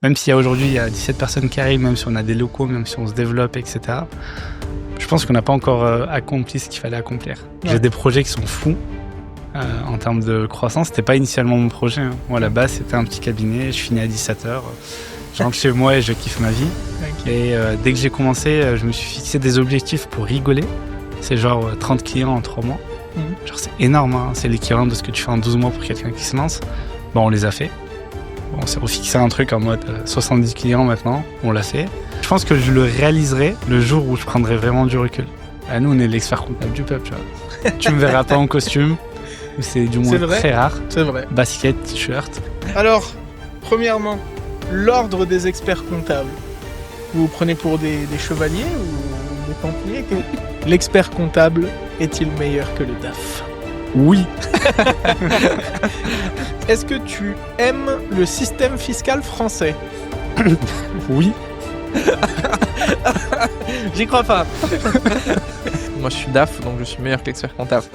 Même s'il y a aujourd'hui, il y a 17 personnes qui arrivent, même si on a des locaux, même si on se développe, etc. Je pense qu'on n'a pas encore accompli ce qu'il fallait accomplir. Ouais. J'ai des projets qui sont fous en termes de croissance. C'était pas initialement mon projet. Hein. Moi, à la base, c'était un petit cabinet. Je finis à 17h. Je rentre chez moi et je kiffe ma vie. Okay. Et dès que j'ai commencé, je me suis fixé des objectifs pour rigoler. C'est genre 30 clients en 3 mois. Genre, c'est énorme. Hein. C'est l'équivalent de ce que tu fais en 12 mois pour quelqu'un qui se lance. Bon, on les a fait. On s'est refixé un truc en mode 70 clients maintenant, on l'a fait. Je pense que je le réaliserai le jour où je prendrai vraiment du recul. Nous, on est l'expert comptable du peuple, tu vois. Tu me verras pas en costume, c'est du moins très rare. C'est vrai. Basket, t-shirt. Alors, premièrement, l'ordre des experts comptables. Vous vous prenez pour des chevaliers ou des templiers? L'expert comptable est-il meilleur que le DAF? Oui. Est-ce que tu aimes le système fiscal français? Oui. J'y crois pas. Moi, je suis DAF, donc je suis meilleur que l'expert comptable.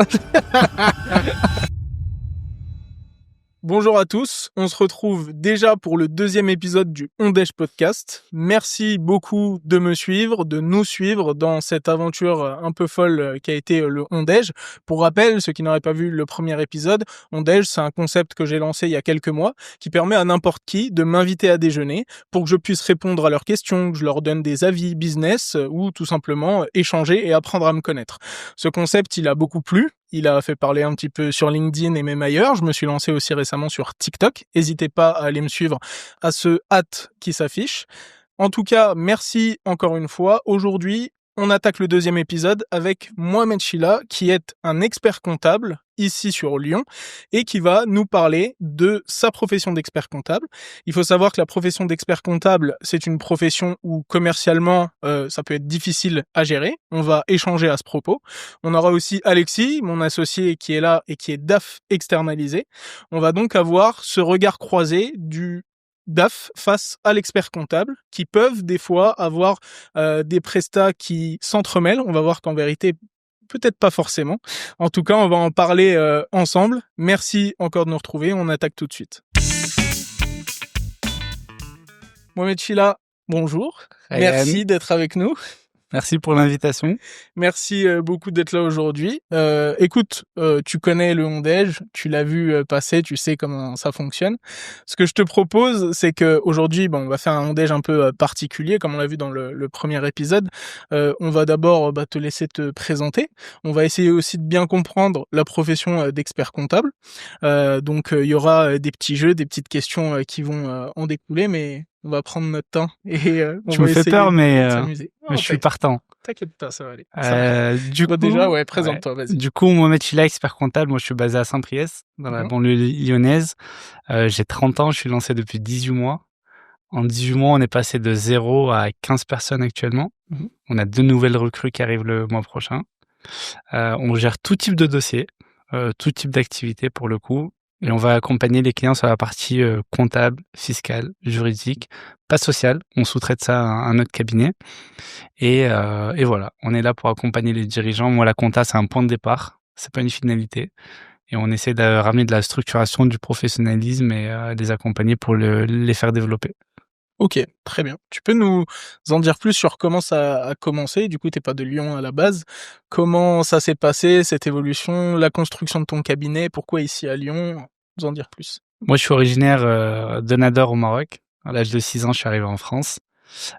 Bonjour à tous, on se retrouve déjà pour le 2e épisode du Ondège Podcast. Merci beaucoup de me suivre, de nous suivre dans cette aventure un peu folle qui a été le Ondège. Pour rappel, ceux qui n'auraient pas vu le premier épisode, Ondège, c'est un concept que j'ai lancé il y a quelques mois qui permet à n'importe qui de m'inviter à déjeuner pour que je puisse répondre à leurs questions, que je leur donne des avis business ou tout simplement échanger et apprendre à me connaître. Ce concept, il a beaucoup plu. Il a fait parler un petit peu sur LinkedIn et même ailleurs. Je me suis lancé aussi récemment sur TikTok. N'hésitez pas à aller me suivre à ce @ qui s'affiche. En tout cas, merci encore une fois. Aujourd'hui, on attaque le 2e épisode avec Mohamed Chila, qui est un expert comptable ici sur Lyon et qui va nous parler de sa profession d'expert comptable. Il faut savoir que la profession d'expert comptable, c'est une profession où commercialement, ça peut être difficile à gérer. On va échanger à ce propos. On aura aussi Alexis, mon associé qui est là et qui est DAF externalisé. On va donc avoir ce regard croisé du DAF face à l'expert comptable qui peuvent des fois avoir des prestats qui s'entremêlent. On va voir qu'en vérité, peut-être pas forcément. En tout cas, on va en parler ensemble. Merci encore de nous retrouver. On attaque tout de suite. Mohamed Chila, bonjour. Ryan. Merci d'être avec nous. Merci pour l'invitation. Merci beaucoup d'être là aujourd'hui. Écoute, tu connais le Ondège, tu l'as vu passer, tu sais comment ça fonctionne. Ce que je te propose, c'est que aujourd'hui, on va faire un Ondège un peu particulier, comme on l'a vu dans le premier épisode. On va d'abord te laisser te présenter. On va essayer aussi de bien comprendre la profession d'expert comptable. Donc, il y aura des petits jeux, des petites questions qui vont en découler, mais on va prendre notre temps et on tu va me fais essayer peur, de mais s'amuser. je suis partant. T'inquiète pas, ça va aller. Du coup, déjà, présente-toi, vas-y. Du coup, Mohamed Chila, expert comptable. Moi, je suis basé à Saint-Priest, dans la banlieue lyonnaise. J'ai 30 ans, je suis lancé depuis 18 mois. En 18 mois, on est passé de 0 à 15 personnes actuellement. On a 2 nouvelles recrues qui arrivent le mois prochain. On gère tout type de dossier, tout type d'activité pour le coup. Et on va accompagner les clients sur la partie comptable, fiscale, juridique, pas sociale. On sous-traite ça à un autre cabinet. Et voilà, on est là pour accompagner les dirigeants. Moi, la compta, c'est un point de départ. C'est pas une finalité. Et on essaie de ramener de la structuration, du professionnalisme et les accompagner pour les faire développer. Ok, très bien. Tu peux nous en dire plus sur comment ça a commencé? Du coup, t'es pas de Lyon à la base. Comment ça s'est passé, cette évolution, la construction de ton cabinet? Pourquoi ici à Lyon? Nous en dire plus. Moi, je suis originaire de Nador au Maroc. À l'âge de 6 ans, je suis arrivé en France.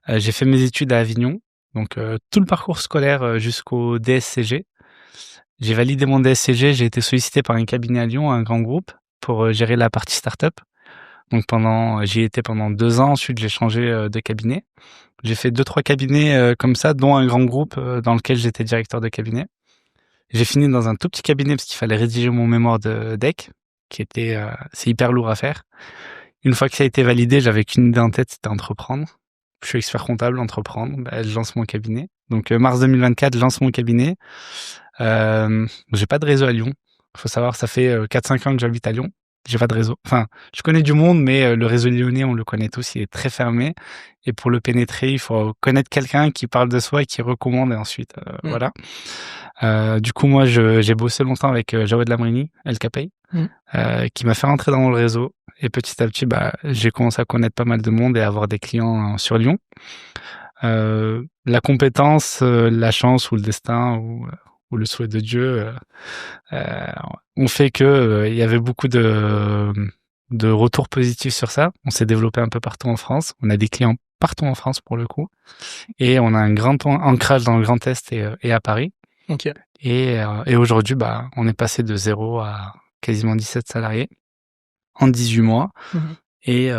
J'ai fait mes études à Avignon. Donc, tout le parcours scolaire jusqu'au DSCG. J'ai validé mon DSCG. J'ai été sollicité par un cabinet à Lyon, un grand groupe, pour gérer la partie start-up. Donc j'y étais pendant 2 ans. Ensuite, j'ai changé de cabinet. J'ai fait 2-3 cabinets comme ça, dont un grand groupe dans lequel j'étais directeur de cabinet. J'ai fini dans un tout petit cabinet parce qu'il fallait rédiger mon mémoire de DEC, qui était, c'est hyper lourd à faire. Une fois que ça a été validé, j'avais qu'une idée en tête, c'était entreprendre. Je suis expert comptable, entreprendre. Je lance mon cabinet. Donc mars 2024, je lance mon cabinet. J'ai pas de réseau à Lyon. Il faut savoir, ça fait 4-5 ans que j'habite à Lyon. j'ai pas de réseau. Enfin, je connais du monde, mais le réseau lyonnais, on le connaît tous, il est très fermé. Et pour le pénétrer, il faut connaître quelqu'un qui parle de soi et qui recommande, et ensuite, voilà. Du coup, moi, j'ai bossé longtemps avec Jawed Lamrini, El Capey, qui m'a fait rentrer dans le réseau. Et petit à petit, j'ai commencé à connaître pas mal de monde et à avoir des clients sur Lyon. La compétence, la chance ou le destin ou le souhait de Dieu ont fait que il y avait beaucoup de retours positifs sur ça. On s'est développé un peu partout en France. On a des clients partout en France pour le coup. Et on a un grand ancrage dans le Grand Est et à Paris. Ok. Et aujourd'hui, on est passé de 0 à quasiment 17 salariés en 18 mois. Et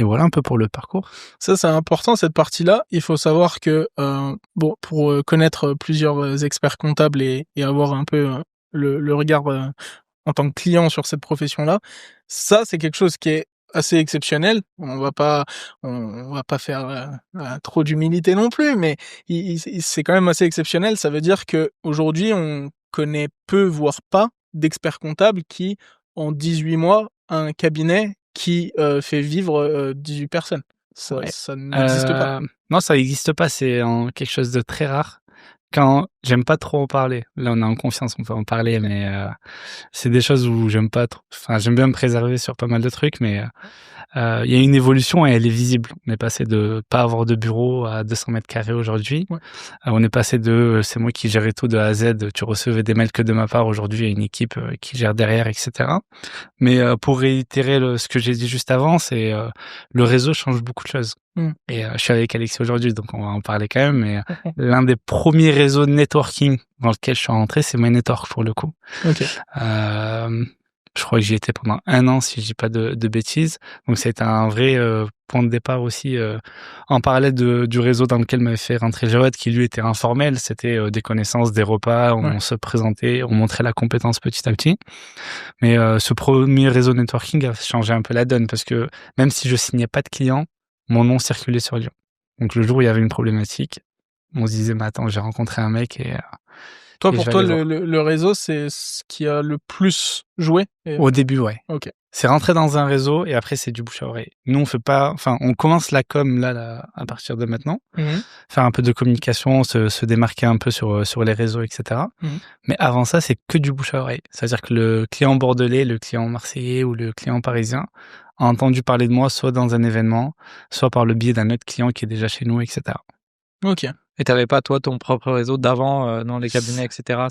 voilà un peu pour le parcours. Ça, c'est important, cette partie-là. Il faut savoir que, pour connaître plusieurs experts comptables et avoir un peu le regard en tant que client sur cette profession-là, ça, c'est quelque chose qui est assez exceptionnel. On va pas faire trop d'humilité non plus, mais c'est quand même assez exceptionnel. Ça veut dire que aujourd'hui, on connaît peu, voire pas, d'experts comptables qui, en 18 mois, a un cabinet qui fait vivre 18 personnes. Ça n'existe pas. Non, ça n'existe pas. C'est quelque chose de très rare. Quand j'aime pas trop en parler. Là, on est en confiance, on peut en parler, mais c'est des choses où j'aime pas trop. Enfin, j'aime bien me préserver sur pas mal de trucs, mais il y a une évolution et elle est visible. On est passé de pas avoir de bureau à 200 mètres carrés aujourd'hui. On est passé de c'est moi qui gérais tout de A à Z. Tu recevais des mails que de ma part. Aujourd'hui, il y a une équipe qui gère derrière, etc. Mais pour réitérer ce que j'ai dit juste avant, c'est le réseau change beaucoup de choses. Et je suis avec Alexis aujourd'hui, donc on va en parler quand même. Mais l'un des premiers réseaux de networking dans lequel je suis rentré, c'est MyNetwork pour le coup. Je crois que j'y étais pendant 1 an, si je dis pas de bêtises. Donc c'était un vrai point de départ aussi. En parallèle du réseau dans lequel m'avait fait rentrer Jawed, qui lui était informel. C'était des connaissances, des repas, on se présentait, on montrait la compétence petit à petit. Mais ce premier réseau networking a changé un peu la donne parce que même si je signais pas de clients, mon nom circulait sur Lyon. Donc le jour où il y avait une problématique, on se disait, mais attends, j'ai rencontré un mec et... Toi, pour toi, le réseau, c'est ce qui a le plus joué? Au début, ouais. Ok. C'est rentrer dans un réseau et après, c'est du bouche à oreille. Nous, on fait pas, enfin, on commence la com là, à partir de maintenant. Faire un peu de communication, se démarquer un peu sur les réseaux, etc. Mais avant ça, c'est que du bouche à oreille. C'est-à-dire que le client bordelais, le client marseillais ou le client parisien a entendu parler de moi soit dans un événement, soit par le biais d'un autre client qui est déjà chez nous, etc. Ok. Et t'avais pas, toi, ton propre réseau d'avant dans les cabinets, etc.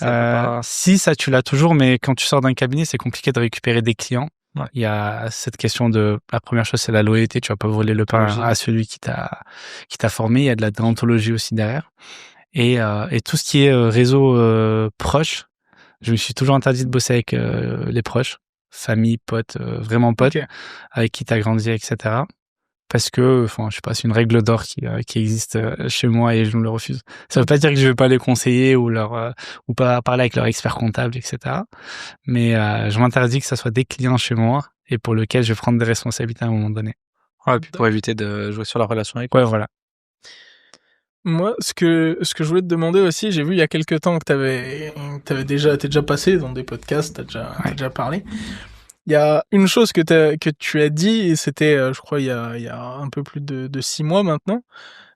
Si, ça, tu l'as toujours, mais quand tu sors d'un cabinet, c'est compliqué de récupérer des clients. Il y a cette question la première chose, c'est la loyauté. Tu vas pas voler le pain à celui qui t'a formé. Il y a de la déontologie aussi derrière. Et tout ce qui est réseau proche, je me suis toujours interdit de bosser avec les proches, famille, potes, vraiment potes, avec qui t'as grandi, etc. Parce que, je sais pas, c'est une règle d'or qui existe chez moi et je me le refuse. Ça veut pas dire que je vais pas les conseiller ou ou pas parler avec leur expert comptable, etc. Mais je m'interdis que ça soit des clients chez moi et pour lesquels je vais prendre des responsabilités à un moment donné. Ouais, et puis pour éviter de jouer sur la relation avec. Ouais, voilà. Moi, ce que je voulais te demander aussi, j'ai vu il y a quelques temps que t'es déjà passé dans des podcasts, t'as déjà parlé. Il y a une chose que tu as dit, et c'était, je crois, il y a un peu plus de 6 mois maintenant.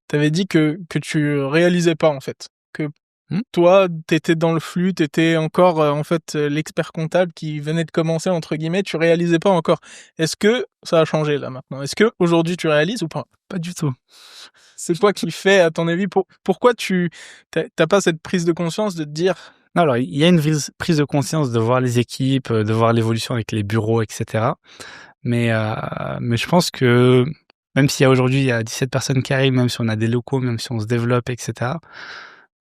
T'avais dit que tu réalisais pas, en fait. Que toi, t'étais dans le flux, t'étais encore, en fait, l'expert comptable qui venait de commencer, entre guillemets, tu réalisais pas encore. Est-ce que ça a changé, là, maintenant? Est-ce que aujourd'hui tu réalises ou pas? Pas du tout. C'est quoi qui fait, à ton avis, pourquoi t'as pas cette prise de conscience de te dire... Non, alors, il y a une prise de conscience de voir les équipes, de voir l'évolution avec les bureaux, etc. Mais je pense que même s'il y a aujourd'hui, il y a 17 personnes qui arrivent, même si on a des locaux, même si on se développe, etc.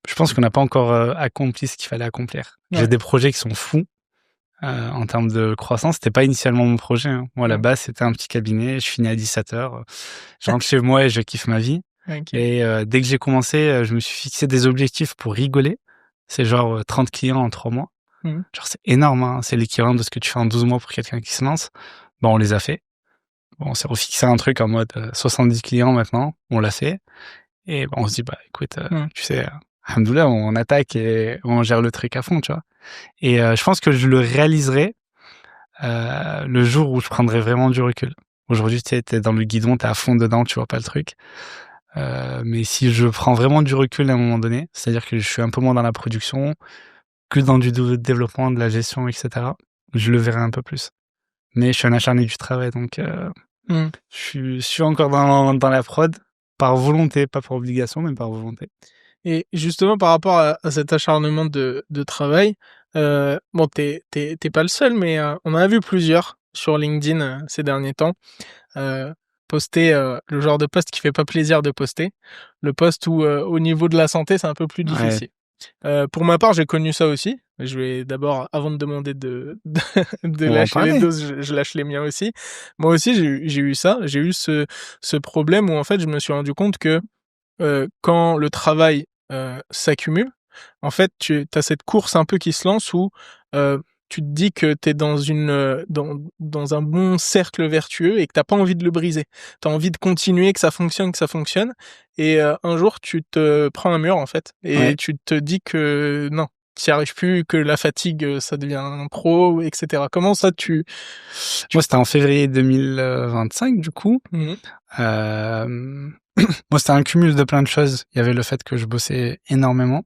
Je pense qu'on n'a pas encore accompli ce qu'il fallait accomplir. J'ai des projets qui sont fous en termes de croissance. C'était pas initialement mon projet. Hein. Moi, à la base, c'était un petit cabinet. Je finis à 17h. Je rentre chez moi et je kiffe ma vie. Et dès que j'ai commencé, je me suis fixé des objectifs pour rigoler. C'est genre 30 clients en 3 mois. Genre, c'est énorme. Hein. C'est l'équivalent de ce que tu fais en 12 mois pour quelqu'un qui se lance. Bon, on les a fait. Bon, on s'est refixé un truc en mode 70 clients maintenant. On l'a fait. Et on se dit, écoute, tu sais, alhamdoulilah, on attaque et on gère le truc à fond, tu vois. Et je pense que je le réaliserai le jour où je prendrai vraiment du recul. Aujourd'hui, tu sais, t'es dans le guidon, t'es à fond dedans, tu vois pas le truc. Mais si je prends vraiment du recul à un moment donné, c'est-à-dire que je suis un peu moins dans la production, que dans du développement, de la gestion, etc., je le verrai un peu plus. Mais je suis un acharné du travail, donc je suis encore dans la prod, par volonté, pas par obligation, mais par volonté. Et justement, par rapport à cet acharnement de travail, bon, t'es pas le seul, mais on en a vu plusieurs sur LinkedIn ces derniers temps. Poster le genre de post qui fait pas plaisir de poster. Le post où, au niveau de la santé, c'est un peu plus difficile. Pour ma part, j'ai connu ça aussi. Je vais d'abord, avant de demander de lâcher les doses, je lâche les miens aussi. Moi aussi, j'ai eu ça. J'ai eu ce problème où, en fait, je me suis rendu compte que quand le travail s'accumule, en fait, tu as cette course un peu qui se lance où tu te dis que tu es dans un bon cercle vertueux et que t'as pas envie de le briser. Tu as envie de continuer, que ça fonctionne. Et un jour, tu te prends un mur, en fait. Et tu te dis que non, tu n'y arrives plus, que la fatigue, ça devient pro, etc. Comment ça, Moi, c'était en février 2025, du coup. Moi, c'était un cumul de plein de choses. Il y avait le fait que je bossais énormément.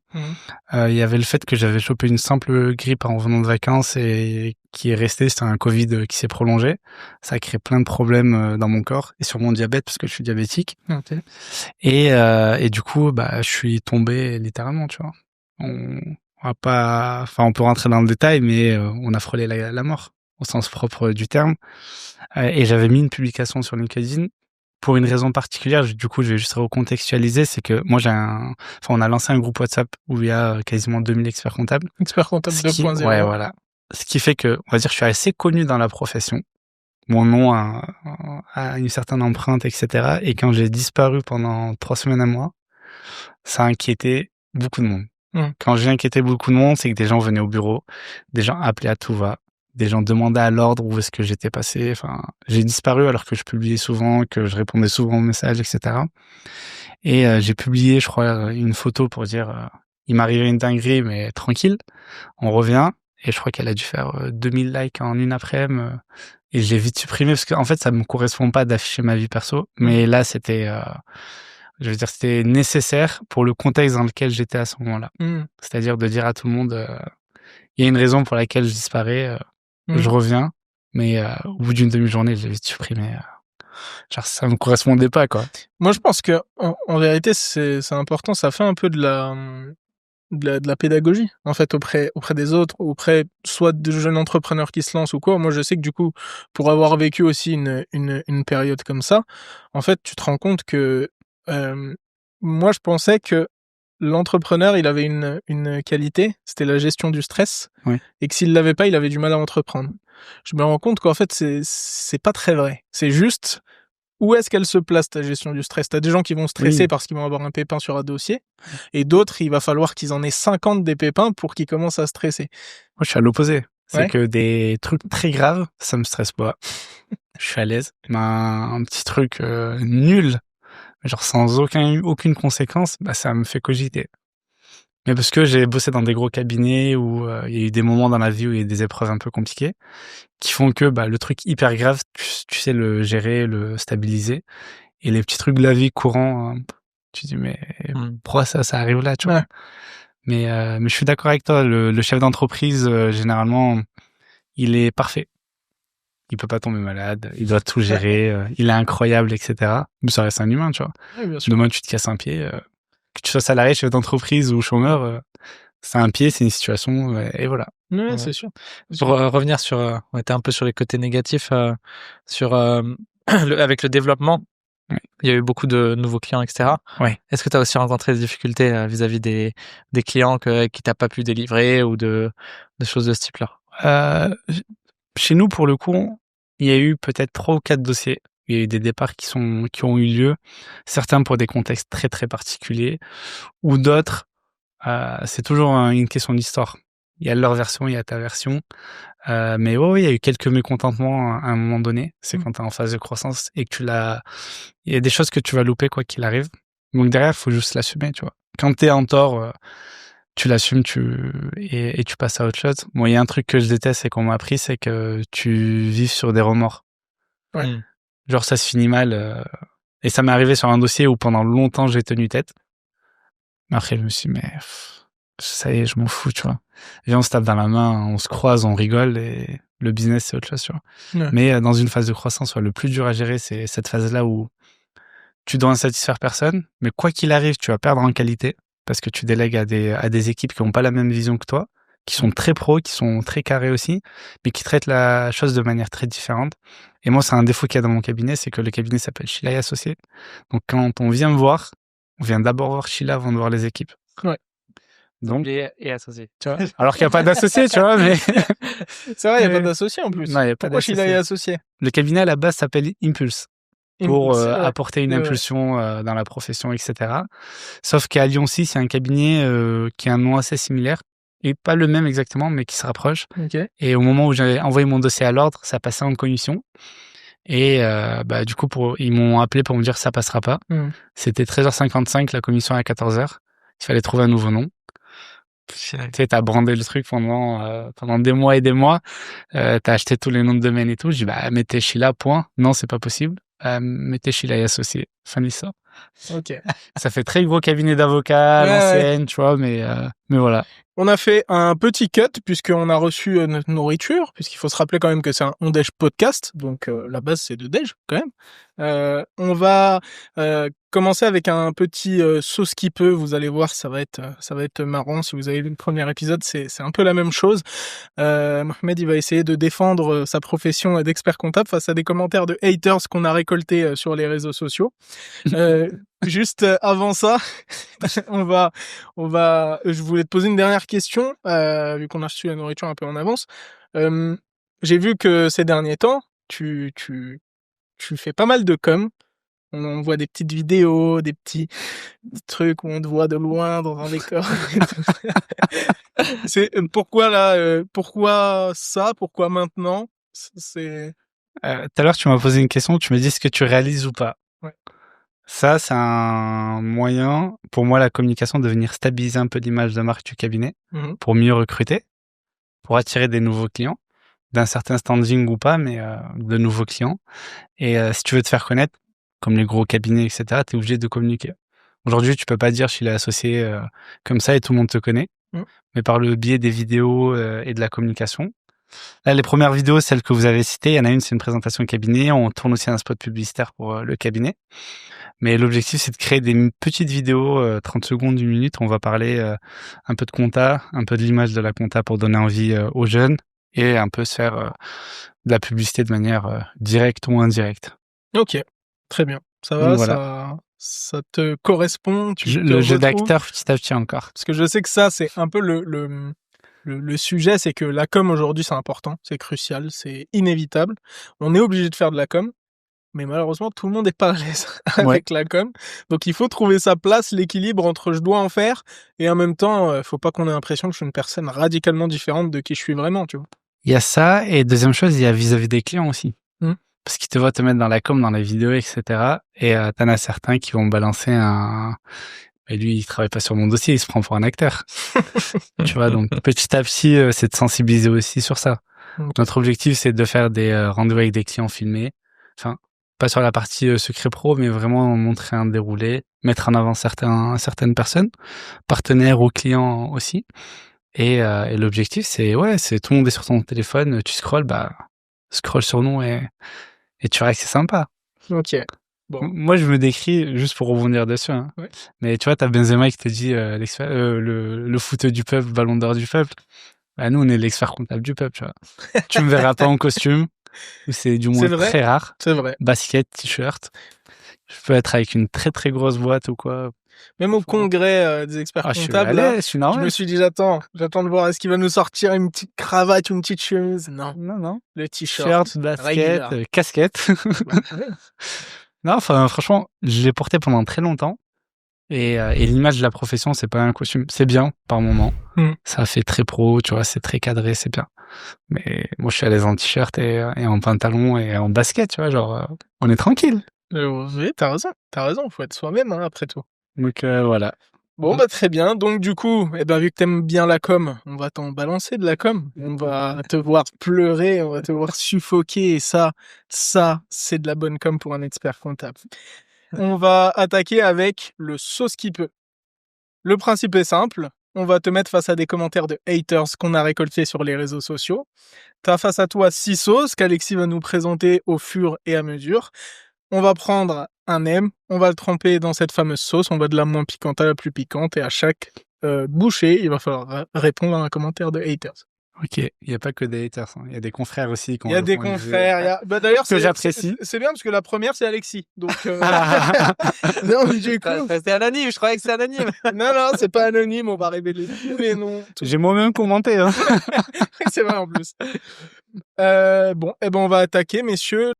Il y avait le fait que j'avais chopé une simple grippe en venant de vacances et qui est restée. C'était un Covid qui s'est prolongé. Ça a créé plein de problèmes dans mon corps et sur mon diabète parce que je suis diabétique. Okay. Et du coup, je suis tombé littéralement, tu vois. On peut rentrer dans le détail, mais on a frôlé la mort au sens propre du terme. Et j'avais mis une publication sur LinkedIn pour une raison particulière. Du coup, je vais juste recontextualiser. C'est que moi, on a lancé un groupe WhatsApp où il y a quasiment 2000 experts comptables. Experts comptables 2.0. Ouais, voilà. Ce qui fait que, on va dire, je suis assez connu dans la profession. Mon nom a une certaine empreinte, etc. Et quand j'ai disparu pendant 3 semaines à moi, ça a inquiété beaucoup de monde. Quand j'ai inquiété beaucoup de monde, c'est que des gens venaient au bureau, des gens appelaient à tout va, des gens demandaient à l'ordre où est-ce que j'étais passé. Enfin, j'ai disparu alors que je publiais souvent, que je répondais souvent aux messages, etc. Et j'ai publié, je crois, une photo pour dire il m'arrivait une dinguerie, mais tranquille. On revient. Et je crois qu'elle a dû faire 2000 likes en une après-midi. Et je l'ai vite supprimé parce qu'en fait, ça me correspond pas d'afficher ma vie perso. Mais là, c'était nécessaire pour le contexte dans lequel j'étais à ce moment-là. C'est-à-dire de dire à tout le monde, il y a une raison pour laquelle je disparais, je reviens, mais au bout d'une demi-journée, je l'ai vite supprimé. Genre, ça me correspondait pas, quoi. Moi, je pense que en vérité, c'est important. Ça fait un peu de la pédagogie, en fait, auprès des autres, auprès soit de jeunes entrepreneurs qui se lancent ou quoi. Moi, je sais que du coup, pour avoir vécu aussi une période comme ça, en fait, tu te rends compte que moi, je pensais que l'entrepreneur, il avait une qualité, c'était la gestion du stress, et que s'il l'avait pas, il avait du mal à entreprendre. Je me rends compte qu'en fait, c'est pas très vrai. C'est juste où est-ce qu'elle se place, ta gestion du stress? T'as des gens qui vont stresser parce qu'ils vont avoir un pépin sur un dossier, et d'autres, il va falloir qu'ils en aient 50 des pépins pour qu'ils commencent à stresser. Moi, je suis à l'opposé. C'est que des trucs très graves, ça me stresse pas. Je suis à l'aise. Un petit truc nul, genre sans aucune conséquence, ça me fait cogiter. Mais parce que j'ai bossé dans des gros cabinets où il y a eu des moments dans la vie où il y a eu des épreuves un peu compliquées qui font que le truc hyper grave, tu sais le gérer, le stabiliser. Et les petits trucs de la vie courant, tu dis mais pourquoi ça arrive là, tu vois. Mais je suis d'accord avec toi, le chef d'entreprise, généralement, il est parfait. Il peut pas tomber malade, il doit tout gérer, il est incroyable, etc. Mais ça reste un humain, tu vois. Bien sûr. Demain, tu te casses un pied, que tu sois salarié, chef d'entreprise ou chômeur, c'est un pied, c'est une situation, et voilà. Ouais, c'est sûr. Pour revenir sur, on était un peu sur les côtés négatifs, avec le développement. Il y a eu beaucoup de nouveaux clients, etc. Est-ce que tu as aussi rencontré des difficultés vis-à-vis des clients qui t'as pas pu délivrer ou de choses de ce type-là? Chez nous, pour le coup, il y a eu peut-être 3 ou 4 dossiers. Il y a eu des départs qui ont eu lieu, certains pour des contextes très très particuliers, ou d'autres, c'est toujours une question d'histoire. Il y a leur version, il y a ta version. Mais il y a eu quelques mécontentements à un moment donné. C'est quand t'es en phase de croissance et que il y a des choses que tu vas louper quoi qu'il arrive. Donc derrière, il faut juste l'assumer, tu vois. Quand t'es en tort, tu l'assumes, et tu passes à autre chose. Moi, il y a un truc que je déteste et qu'on m'a appris, c'est que tu vives sur des remords. Ouais. Genre, ça se finit mal. Et ça m'est arrivé sur un dossier où pendant longtemps, j'ai tenu tête. Mais après, je me suis dit, ça y est, je m'en fous, tu vois. Et on se tape dans la main, on se croise, on rigole, et le business, c'est autre chose, tu vois. Ouais. Mais dans une phase de croissance, le plus dur à gérer, c'est cette phase-là où tu dois insatisfaire personne, mais quoi qu'il arrive, tu vas perdre en qualité parce que tu délègues à des équipes qui n'ont pas la même vision que toi, qui sont très pros, qui sont très carrés aussi, mais qui traitent la chose de manière très différente. Et moi, c'est un défaut qu'il y a dans mon cabinet, c'est que le cabinet s'appelle Sheila et Associés. Donc, quand on vient me voir, on vient d'abord voir Sheila avant de voir les équipes. Ouais. Donc, et associés. tu vois, alors qu'il n'y a pas d'associés, tu vois, mais... C'est vrai, il n'y a pas d'associés en plus. Non, il n'y a pas Pourquoi Sheila et d'associés. Associés? Le cabinet, à la base, s'appelle Impulse. Pour C'est vrai. apporter une Ouais. impulsion dans la profession, etc. Sauf qu'à Lyon aussi, c'est un cabinet qui a un nom assez similaire, et pas le même exactement, mais qui se rapproche. Ok. Et au moment où j'ai envoyé mon dossier à l'ordre, ça passait en commission. Et du coup, ils m'ont appelé pour me dire que ça passera pas. C'était 13h55, la commission à 14h. Il fallait trouver un nouveau nom. Tu sais, t'as brandé le truc pendant des mois et des mois. T'as acheté tous les noms de domaine et tout. Je dis, mettez Sheila, point. Non, c'est pas possible. Mettez Sheila et Associés. Fin de l'histoire. Ok. Ça fait très gros cabinet d'avocats, l'ancienne, tu vois, mais voilà. On a fait un petit cut puisqu'on a reçu notre nourriture, puisqu'il faut se rappeler quand même que c'est un OnDej podcast, donc la base c'est de Dej quand même. On va commencer avec un petit sauce qui peut, vous allez voir, ça va être marrant. Si vous avez vu le premier épisode, c'est un peu la même chose. Mohamed, il va essayer de défendre sa profession d'expert comptable face à des commentaires de haters qu'on a récoltés sur les réseaux sociaux. Juste avant ça, je voulais te poser une dernière question, vu qu'on a reçu la nourriture un peu en avance. J'ai vu que ces derniers temps, tu fais pas mal de com. On voit des petites vidéos, des petits trucs où on te voit de loin dans un décor. C'est pourquoi là, pourquoi ça, pourquoi maintenant? C'est tout à l'heure, tu m'as posé une question, tu me dis ce que tu réalises ou pas. Ouais. Ça, c'est un moyen, pour moi, la communication, de venir stabiliser un peu l'image de marque du cabinet, pour mieux recruter, pour attirer des nouveaux clients, d'un certain standing ou pas, mais de nouveaux clients. Et si tu veux te faire connaître, comme les gros cabinets, etc., t'es obligé de communiquer. Aujourd'hui, tu peux pas dire qu'il est associé comme ça et tout le monde te connaît, mais par le biais des vidéos et de la communication. Là, les premières vidéos, celles que vous avez citées, il y en a une, c'est une présentation cabinet. On tourne aussi un spot publicitaire pour le cabinet. Mais l'objectif, c'est de créer des petites vidéos, 30 secondes, 1 minute. On va parler un peu de compta, un peu de l'image de la compta pour donner envie aux jeunes, et un peu se faire de la publicité de manière directe ou indirecte. Ok, très bien. Ça va, voilà. ça te correspond, le jeu d'acteur petit à petit encore. Parce que je sais que ça, c'est un peu le sujet, c'est que la com aujourd'hui, c'est important, c'est crucial, c'est inévitable. On est obligé de faire de la com, mais malheureusement, tout le monde n'est pas à l'aise avec la com. Donc, il faut trouver sa place, l'équilibre entre je dois en faire et en même temps, faut pas qu'on ait l'impression que je suis une personne radicalement différente de qui je suis vraiment, tu vois. Il y a ça, et deuxième chose, il y a vis-à-vis des clients aussi. Parce qu'ils te voient te mettre dans la com, dans les vidéos, etc. Et t'en as certains qui vont balancer et lui, il travaille pas sur mon dossier, il se prend pour un acteur. Tu vois, donc petit à petit, c'est de sensibiliser aussi sur ça. Notre objectif, c'est de faire des rendez-vous avec des clients filmés. Enfin, pas sur la partie secret pro, mais vraiment montrer un déroulé, mettre en avant certaines personnes, partenaires ou clients aussi. Et l'objectif, c'est tout le monde est sur ton téléphone, tu scrolles, scroll sur nous et tu verras que c'est sympa. Ok. Bon. Moi, je me décris, juste pour rebondir dessus, mais tu vois, t'as Benzema qui te dit le foot du peuple, ballon d'or du peuple. Nous, on est l'expert comptable du peuple, tu vois. Tu me verras pas en costume, c'est du moins très rare. C'est vrai. Basket, t-shirt. Je peux être avec une très très grosse boîte ou quoi. Même au congrès des experts comptables, je me suis dit, j'attends de voir, est-ce qu'il va nous sortir une petite cravate, une petite chemise? Non. Le t-shirt, basket, casquette. Non, franchement, je l'ai porté pendant très longtemps. Et l'image de la profession, c'est pas un costume. C'est bien, par moment. Ça fait très pro, tu vois, c'est très cadré, c'est bien. Mais moi, je suis à l'aise en t-shirt et en pantalon et en basket, tu vois, genre, on est tranquille. Oui, t'as raison, faut être soi-même, après tout. Donc, voilà. Bon, bah, très bien. Donc, du coup, vu que t'aimes bien la com, on va t'en balancer de la com. On va te voir pleurer, on va te voir suffoquer. Et ça, c'est de la bonne com pour un expert comptable. On va attaquer avec le sauce qui peut. Le principe est simple. On va te mettre face à des commentaires de haters qu'on a récoltés sur les réseaux sociaux. T'as face à toi 6 sauces qu'Alexis va nous présenter au fur et à mesure. On va prendre un M, on va le tremper dans cette fameuse sauce, on va de la moins piquante à la plus piquante, et à chaque bouchée, il va falloir répondre à un commentaire de haters. Ok, il n'y a pas que des haters, il y a des confrères aussi. Il y a des confrères, d'ailleurs, que j'apprécie. C'est bien parce que la première, c'est Alexis. Donc, non, du coup... C'était anonyme, je croyais que c'était anonyme. non, c'est pas anonyme, on va révéler tous les noms. J'ai moi-même commenté. Hein. C'est vrai en plus. On va attaquer, messieurs.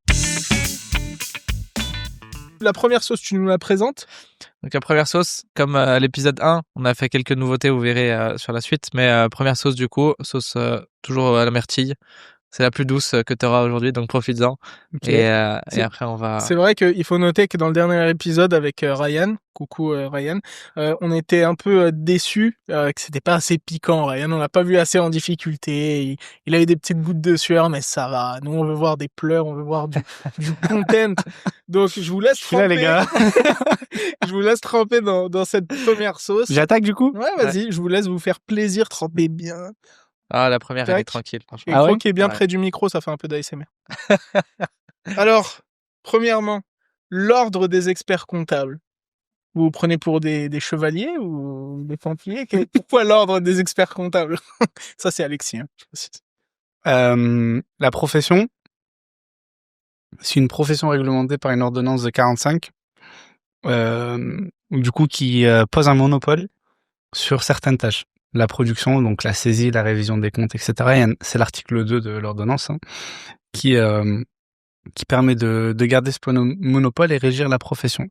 La première sauce, tu nous la présentes? Donc la première sauce, comme à l'épisode 1, on a fait quelques nouveautés, vous verrez sur la suite. Mais première sauce du coup, sauce toujours à la myrtille. C'est la plus douce que tu auras aujourd'hui, donc profites-en. Okay. Et après, on va... C'est vrai qu'il faut noter que dans le dernier épisode avec Ryan, coucou Ryan, on était un peu déçus que c'était pas assez piquant. Ryan, on l'a pas vu assez en difficulté. Il a eu des petites gouttes de sueur, mais ça va. Nous, on veut voir des pleurs, on veut voir du content. Donc, je vous laisse tremper. Là, les gars. Je vous laisse tremper dans cette première sauce. J'attaque du coup? Ouais, vas-y. Je vous laisse vous faire plaisir, tremper bien. Ah, la première, elle est tranquille, franchement. Et croquer bien près du micro, ça fait un peu d'ASMR. Alors, premièrement, l'ordre des experts comptables. Vous vous prenez pour des chevaliers ou des templiers? Pourquoi l'ordre des experts comptables? Ça, c'est Alexis. La profession, c'est une profession réglementée par une ordonnance de 45, du coup, qui pose un monopole sur certaines tâches. La production, donc la saisie, la révision des comptes, etc. C'est l'article 2 de l'ordonnance qui permet de garder ce monopole et régir la profession.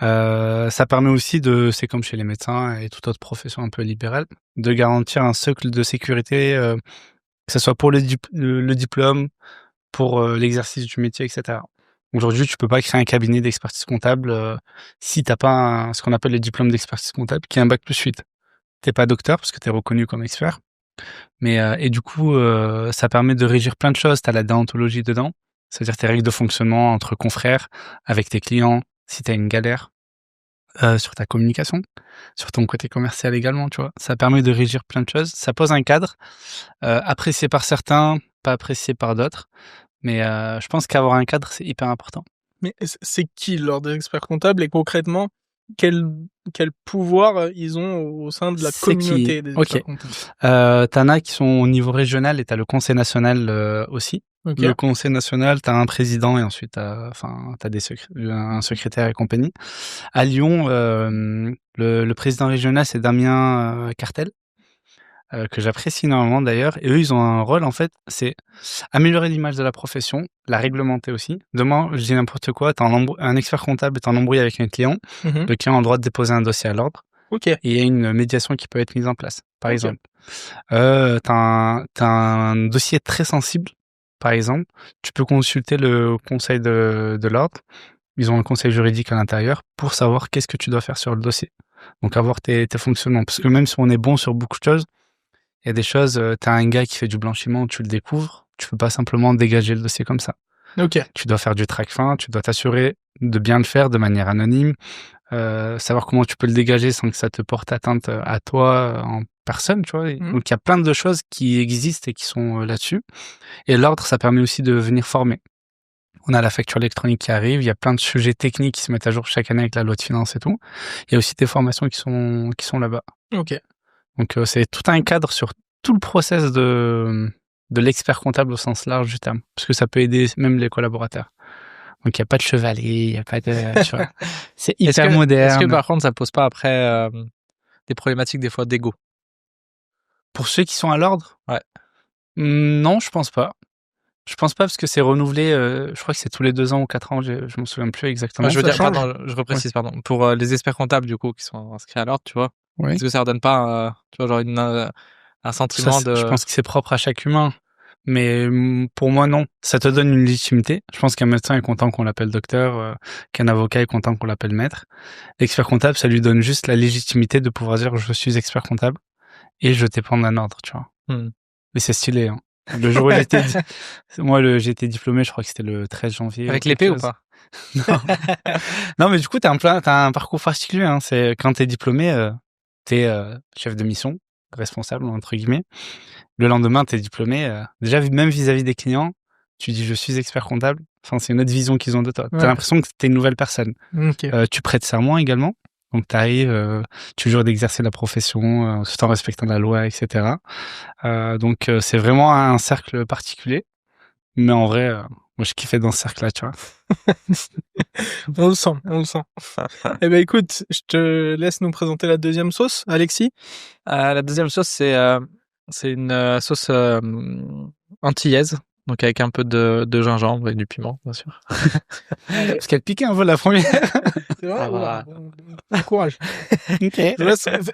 Ça permet aussi c'est comme chez les médecins et toute autre profession un peu libérale, de garantir un socle de sécurité, que ce soit pour le diplôme, pour l'exercice du métier, etc. Aujourd'hui, tu peux pas créer un cabinet d'expertise comptable si t'as pas ce qu'on appelle le diplôme d'expertise comptable, qui est un bac+8. T'es pas docteur parce que t'es reconnu comme expert, mais et du coup ça permet de régir plein de choses. T'as la déontologie dedans, c'est-à-dire tes règles de fonctionnement entre confrères, avec tes clients, si t'as une galère, sur ta communication, sur ton côté commercial également, tu vois. Ça permet de régir plein de choses. Ça pose un cadre apprécié par certains, pas apprécié par d'autres, mais je pense qu'avoir un cadre c'est hyper important. Mais c'est qui l'ordre des experts comptables et concrètement quel pouvoir ils ont au sein de la communauté des experts comptables? T'en as qui sont au niveau régional et t'as le conseil national aussi. Okay. Le conseil national, t'as un président et ensuite t'as un secrétaire et compagnie. À Lyon, le président régional c'est Damien Cartel, que j'apprécie énormément d'ailleurs. Et eux, ils ont un rôle en fait, c'est améliorer l'image de la profession, la réglementer aussi. Demain, je dis n'importe quoi, un expert comptable est en embrouille avec un client, le client a le droit de déposer un dossier à l'ordre. Okay. Et il y a une médiation qui peut être mise en place, par exemple. T'as un dossier très sensible, par exemple, tu peux consulter le conseil de l'ordre. Ils ont un conseil juridique à l'intérieur pour savoir qu'est-ce que tu dois faire sur le dossier. Donc avoir tes fonctionnements. Parce que même si on est bon sur beaucoup de choses, il y a des choses, t'as un gars qui fait du blanchiment, tu le découvres, tu peux pas simplement dégager le dossier comme ça. Okay. Tu dois faire du track fin, tu dois t'assurer de bien le faire de manière anonyme, savoir comment tu peux le dégager sans que ça te porte atteinte à toi en personne, tu vois. Donc il y a plein de choses qui existent et qui sont là-dessus. Et l'ordre, ça permet aussi de venir former. On a la facture électronique qui arrive, il y a plein de sujets techniques qui se mettent à jour chaque année avec la loi de finances et tout. Il y a aussi des formations qui sont là-bas. Ok. Donc c'est tout un cadre sur tout le process de l'expert comptable au sens large du terme, parce que ça peut aider même les collaborateurs. Donc il n'y a pas de chevalier, il n'y a pas de... tu vois, c'est hyper moderne. Est-ce que par contre ça pose pas après des problématiques des fois d'ego? Pour ceux qui sont à l'ordre? Ouais. Non, je pense pas. Je pense pas parce que c'est renouvelé, je crois que c'est tous les 2 ans ou 4 ans, je m'en souviens plus exactement. Je veux dire, pardon, je reprécise, pardon. Pour les experts comptables, du coup, qui sont inscrits à l'ordre, tu vois, est-ce que ça leur donne pas, tu vois, genre un sentiment Je pense que c'est propre à chaque humain. Mais pour moi, non. Ça te donne une légitimité. Je pense qu'un médecin est content qu'on l'appelle docteur, qu'un avocat est content qu'on l'appelle maître. L'expert comptable, ça lui donne juste la légitimité de pouvoir dire je suis expert comptable et je dépends d'un ordre, tu vois. Mais c'est stylé, hein. Le jour où j'ai été diplômé, je crois que c'était le 13 janvier. Avec l'épée ou pas? Non. Non, mais du coup, t'as un parcours particulier, hein. C'est quand t'es diplômé, t'es chef de mission, responsable entre guillemets. Le lendemain, t'es diplômé. Déjà, même vis-à-vis des clients, tu dis je suis expert comptable. Enfin, c'est une autre vision qu'ils ont de toi. T'as l'impression que t'es une nouvelle personne. Tu prêtes serment également. Donc t'arrives, tu jures d'exercer la profession tout en respectant la loi, etc. Donc c'est vraiment un cercle particulier. Mais en vrai, moi je kiffais dans ce cercle-là, tu vois. On le sent. Eh ben écoute, je te laisse nous présenter la deuxième sauce, Alexis. La deuxième sauce, c'est une sauce antillaise, donc avec un peu de gingembre et du piment, bien sûr. Parce qu'elle piquait un peu la première. C'est vrai, bon courage. Okay.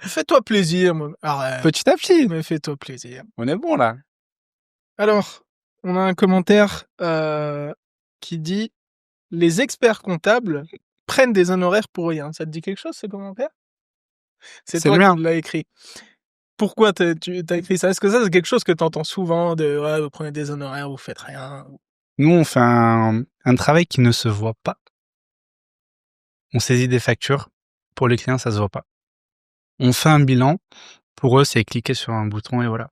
Fais-toi plaisir. Arrête. Petit à petit. Mais fais-toi plaisir. On est bon là. Alors, on a un commentaire qui dit « Les experts comptables prennent des honoraires pour rien ». Ça te dit quelque chose, ce commentaire? C'est toi qui l'as écrit. Pourquoi tu as écrit ça? Est-ce que ça, c'est quelque chose que tu entends souvent de « Ouais, vous prenez des honoraires, vous faites rien ». Nous, on fait un travail qui ne se voit pas. On saisit des factures. Pour les clients, ça se voit pas. On fait un bilan. Pour eux, c'est cliquer sur un bouton et voilà.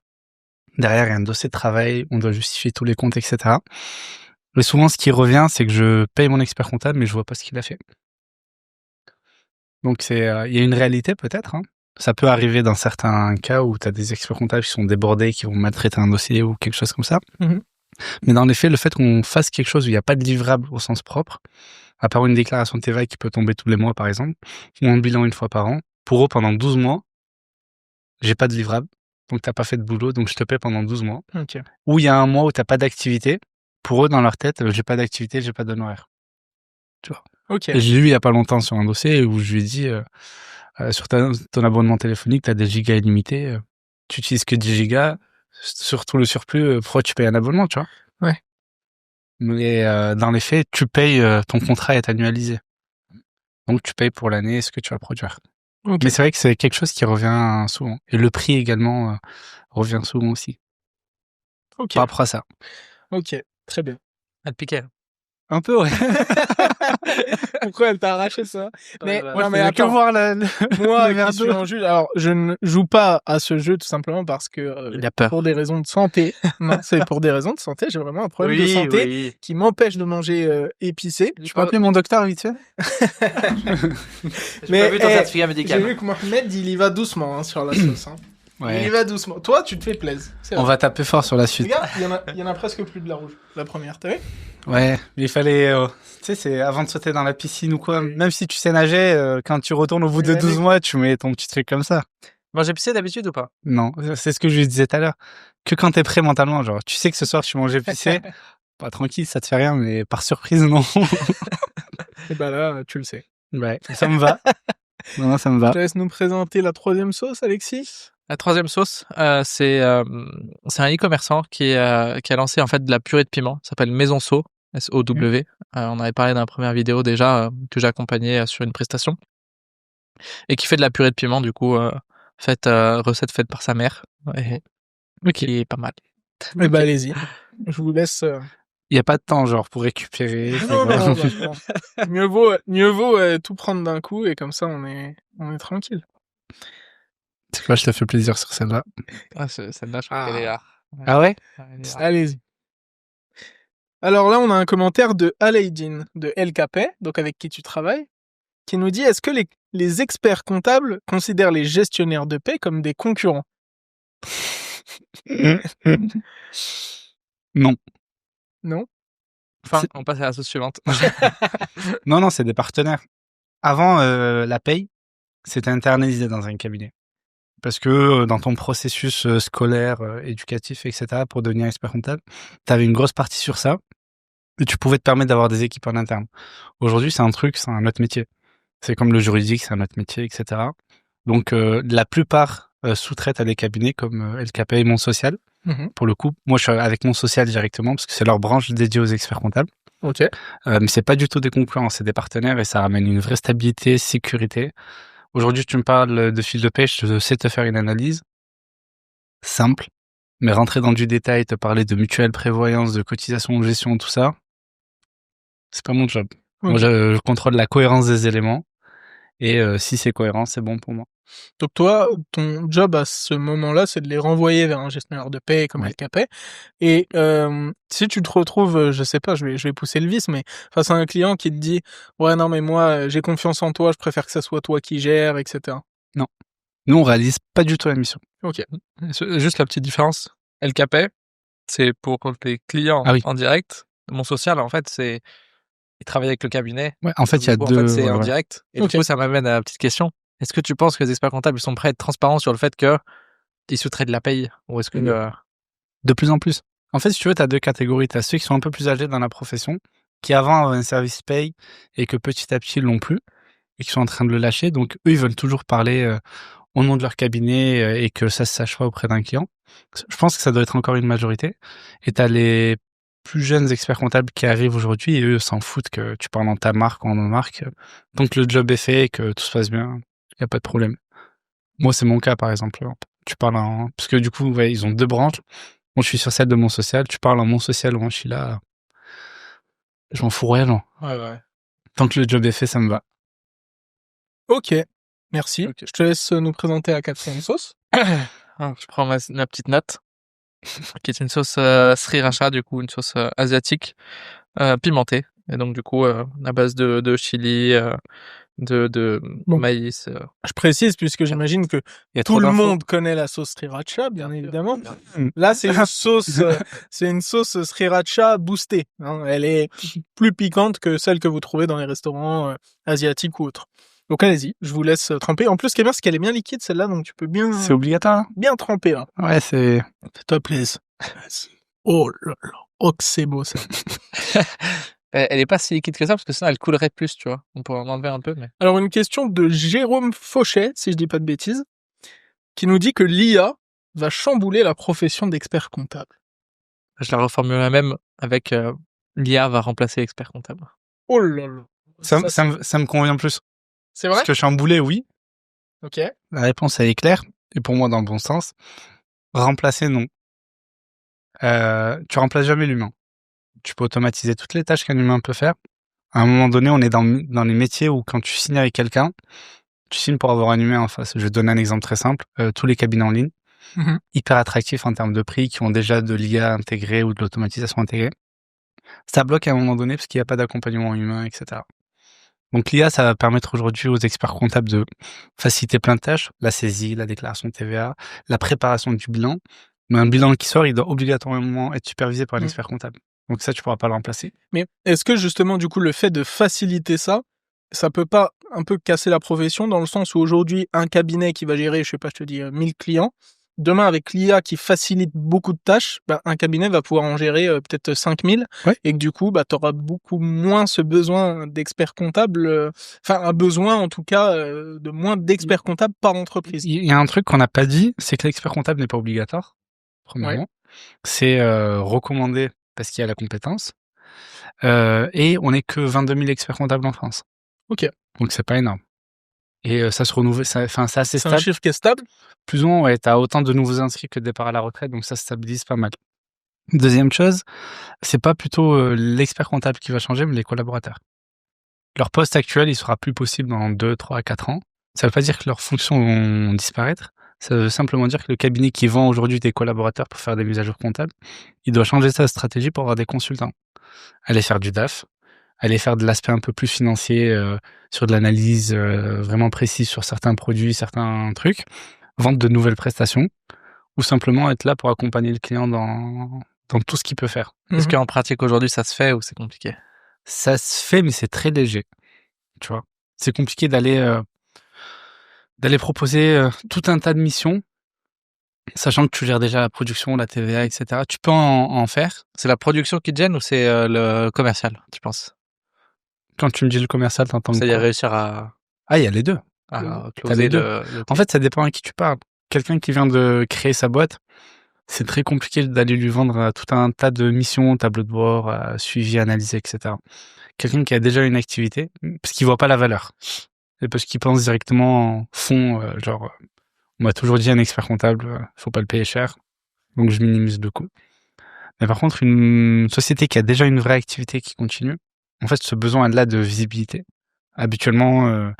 Derrière, il y a un dossier de travail. On doit justifier tous les comptes, etc. Mais souvent, ce qui revient, c'est que je paye mon expert comptable, mais je vois pas ce qu'il a fait. Donc, il y a une réalité peut-être, hein. Ça peut arriver dans certains cas où tu as des experts comptables qui sont débordés, qui vont maltraiter un dossier ou quelque chose comme ça. Mais dans les faits, le fait qu'on fasse quelque chose où il n'y a pas de livrable au sens propre, à part une déclaration de TVA qui peut tomber tous les mois, par exemple, ou un bilan une fois par an, pour eux, pendant 12 mois, j'ai pas de livrable, donc t'as pas fait de boulot, donc je te paie pendant 12 mois. Ou il y a un mois où t'as pas d'activité, pour eux, dans leur tête, j'ai pas d'activité, j'ai pas d'honoraire. Tu vois. Et j'ai lu il y a pas longtemps sur un dossier où je lui ai dit, sur ton abonnement téléphonique, t'as des gigas illimités, tu utilises que 10 gigas, sur tout le surplus, pourquoi tu payes un abonnement, tu vois? Ouais. Mais dans les faits, tu payes, ton contrat est annualisé. Donc tu payes pour l'année ce que tu vas produire. Mais c'est vrai que c'est quelque chose qui revient souvent. Et le prix également revient souvent aussi. Par rapport à ça. Ok, très bien. Elle piquait. Un peu, ouais. Pourquoi elle t'a arraché ça? Mais non, mais attends, voir moi qui suis en jeu, alors je ne joue pas à ce jeu tout simplement parce que il a peur. Pour des raisons de santé. Non, c'est pour des raisons de santé. J'ai vraiment un problème de santé qui m'empêche de manger épicé. Tu peux appeler mon docteur vite fait? Mais pas vu ton certificat médical. J'ai vu que Mohamed il y va doucement sur la sauce. Hein. Ouais. Il y va doucement. Toi, tu te fais plaisir. On va taper fort sur la suite. Regarde, il y en a presque plus de la rouge. La première, t'as vu? Ouais, mais il fallait, tu sais, c'est avant de sauter dans la piscine ou quoi. Même si tu sais nager, quand tu retournes au bout de 12 mois, tu mets ton petit truc comme ça. Manger épicé d'habitude ou pas? Non, c'est ce que je lui disais tout à l'heure. Que quand t'es prêt mentalement, genre, tu sais que ce soir tu manges épicé, pas tranquille, ça te fait rien, mais par surprise, non. Et bah là, tu le sais. Ouais, ça me va. Non, ça me va. Je te laisse nous présenter la troisième sauce, Alexis. La troisième sauce, c'est un e-commerçant qui a lancé en fait de la purée de piment. Ça s'appelle Maison Sau, S-O-W. On avait parlé dans la première vidéo déjà que j'ai accompagné sur une prestation et qui fait de la purée de piment du coup recette faite par sa mère et qui est pas mal. Eh ben allez-y, je vous laisse. Il y a pas de temps genre pour récupérer. Non. Mieux vaut tout prendre d'un coup et comme ça on est tranquille. C'est quoi, je te fais plaisir sur celle-là. Ah, celle-là, je crois qu'elle est rare. Ouais. Ah ouais? Allez-y. Alors là, on a un commentaire de Alaïdine de LKP, donc avec qui tu travailles, qui nous dit: est-ce que les experts comptables considèrent les gestionnaires de paie comme des concurrents? Non. Non? Enfin, on passe à la sauce suivante. Non, c'est des partenaires. Avant, la paye, c'était internalisé dans un cabinet. Parce que dans ton processus scolaire, éducatif, etc., pour devenir expert comptable, tu avais une grosse partie sur ça et tu pouvais te permettre d'avoir des équipes en interne. Aujourd'hui, c'est un autre métier. C'est comme le juridique, c'est un autre métier, etc. Donc, la plupart sous-traitent à des cabinets comme LKP et Monde Social. Pour le coup, moi, je suis avec mon social directement parce que c'est leur branche dédiée aux experts comptables. Ok. Mais c'est pas du tout des concurrents, c'est des partenaires et ça ramène une vraie stabilité, sécurité. Aujourd'hui, tu me parles de fil de paie, je sais te faire une analyse simple, mais rentrer dans du détail, te parler de mutuelle prévoyance, de cotisation, de gestion, tout ça, c'est pas mon job. Moi, je contrôle la cohérence des éléments et si c'est cohérent, c'est bon pour moi. Donc toi, ton job à ce moment-là, c'est de les renvoyer vers un gestionnaire de paie comme LKP. Et si tu te retrouves, je sais pas, je vais pousser le vice, mais face à un client qui te dit « Ouais, non, mais moi, j'ai confiance en toi, je préfère que ça soit toi qui gères, etc. » Non. Nous, on réalise pas du tout la mission. Ok. Juste la petite différence. LKP, c'est pour tes clients en direct. Mon social, en fait, c'est il travaille avec le cabinet. Ouais, en fait, il y a En deux. fait, c'est en direct. Et du coup, ça m'amène à la petite question. Est-ce que tu penses que les experts comptables sont prêts à être transparents sur le fait qu'ils sous-traitent de la paye ou est-ce que De plus en plus. En fait, si tu veux, tu as deux catégories. Tu as ceux qui sont un peu plus âgés dans la profession, qui avant avaient un service paye et que petit à petit l'ont plus et qui sont en train de le lâcher. Donc, eux, ils veulent toujours parler au nom de leur cabinet et que ça se sache pas auprès d'un client. Je pense que ça doit être encore une majorité. Et tu as les plus jeunes experts comptables qui arrivent aujourd'hui et eux s'en foutent que tu parles dans ta marque ou en marque. Donc, le job est fait et que tout se passe bien. Il n'y a pas de problème. Moi, c'est mon cas, par exemple. Tu parles parce que du coup, ouais, ils ont deux branches. Moi, je suis sur celle de mon social. Tu parles en mon social ou moi, je suis là. Je m'en fous réellement. Ouais. Tant que le job est fait, ça me va. Ok. Merci. Je te laisse nous présenter la quatrième sauce. Je prends ma petite note, qui est une sauce sriracha, du coup, une sauce asiatique, pimentée. Et donc, du coup, à base de chili, de maïs. Je précise, puisque j'imagine que tout le monde connaît la sauce sriracha, bien évidemment. Là, c'est une sauce sriracha boostée. Hein. Elle est plus piquante que celle que vous trouvez dans les restaurants asiatiques ou autres. Donc allez-y, je vous laisse tremper. En plus, ce qui est bien, c'est qu'elle est bien liquide, celle-là, donc tu peux bien... C'est obligatoire. Hein. Bien tremper, là. Ouais, c'est... Fais-toi plaisir. Oh là là. Oh, que c'est beau, ça. Elle est pas si liquide que ça, parce que sinon elle coulerait plus, tu vois. On pourrait en enlever un peu, mais... Alors, une question de Jérôme Fauchet, si je dis pas de bêtises, qui nous dit que l'IA va chambouler la profession d'expert comptable. Je la reformulerai même avec l'IA va remplacer l'expert comptable. Oh là là. Ça me convient plus. C'est vrai? Parce que chambouler, oui. Ok. La réponse, elle est claire. Et pour moi, dans le bon sens. Remplacer, non. Tu remplaces jamais l'humain. Tu peux automatiser toutes les tâches qu'un humain peut faire. À un moment donné, on est dans les métiers où quand tu signes avec quelqu'un, tu signes pour avoir un humain en face. Je vais te donner un exemple très simple. Tous les cabinets en ligne, hyper attractifs en termes de prix, qui ont déjà de l'IA intégrée ou de l'automatisation intégrée. Ça bloque à un moment donné parce qu'il n'y a pas d'accompagnement humain, etc. Donc l'IA, ça va permettre aujourd'hui aux experts comptables de faciliter plein de tâches, la saisie, la déclaration de TVA, la préparation du bilan. Mais un bilan qui sort, il doit obligatoirement être supervisé par un expert comptable. Donc ça, tu pourras pas le remplacer. Mais est-ce que justement, du coup, le fait de faciliter ça, ça peut pas un peu casser la profession dans le sens où aujourd'hui, un cabinet qui va gérer, je sais pas, je te dis 1000 clients, demain, avec l'IA qui facilite beaucoup de tâches, un cabinet va pouvoir en gérer peut-être 5000 et que du coup, tu auras beaucoup moins ce besoin d'experts comptables, un besoin en tout cas de moins d'experts comptables par entreprise. Il y a un truc qu'on n'a pas dit, c'est que l'expert comptable n'est pas obligatoire, premièrement. C'est recommandé parce qu'il y a la compétence. Et on n'est que 22 000 experts comptables en France. Ok. Donc c'est pas énorme. Et ça se renouvelle, c'est assez stable. C'est un chiffre qui est stable? Plus ou moins, ouais, t'as autant de nouveaux inscrits que de départ à la retraite, donc ça se stabilise pas mal. Deuxième chose, c'est pas plutôt l'expert comptable qui va changer, mais les collaborateurs. Leur poste actuel, il sera plus possible dans 2, 3, 4 ans. Ça veut pas dire que leurs fonctions vont disparaître. Ça veut simplement dire que le cabinet qui vend aujourd'hui des collaborateurs pour faire des mises à jour comptables, il doit changer sa stratégie pour avoir des consultants. Aller faire du DAF, aller faire de l'aspect un peu plus financier sur de l'analyse vraiment précise sur certains produits, certains trucs, vendre de nouvelles prestations, ou simplement être là pour accompagner le client dans tout ce qu'il peut faire. Est-ce qu'en pratique aujourd'hui ça se fait ou c'est compliqué? Ça se fait, mais c'est très léger. Tu vois, c'est compliqué d'aller proposer tout un tas de missions, sachant que tu gères déjà la production, la TVA, etc. Tu peux en faire. C'est la production qui te gêne ou c'est le commercial, tu penses? Quand tu me dis le commercial, t'entends quoi? C'est-à-dire réussir à... Ah, il y a les deux. À closer les deux. En fait, ça dépend à qui tu parles. Quelqu'un qui vient de créer sa boîte, c'est très compliqué d'aller lui vendre tout un tas de missions, tableau de bord, suivi, analysé, etc. Quelqu'un qui a déjà une activité, parce qu'il voit pas la valeur. Et parce qu'il pense directement en fond, on m'a toujours dit un expert comptable, faut pas le payer cher, donc je minimise le coût. Mais par contre, une société qui a déjà une vraie activité qui continue, en fait, ce besoin-là de visibilité. Habituellement,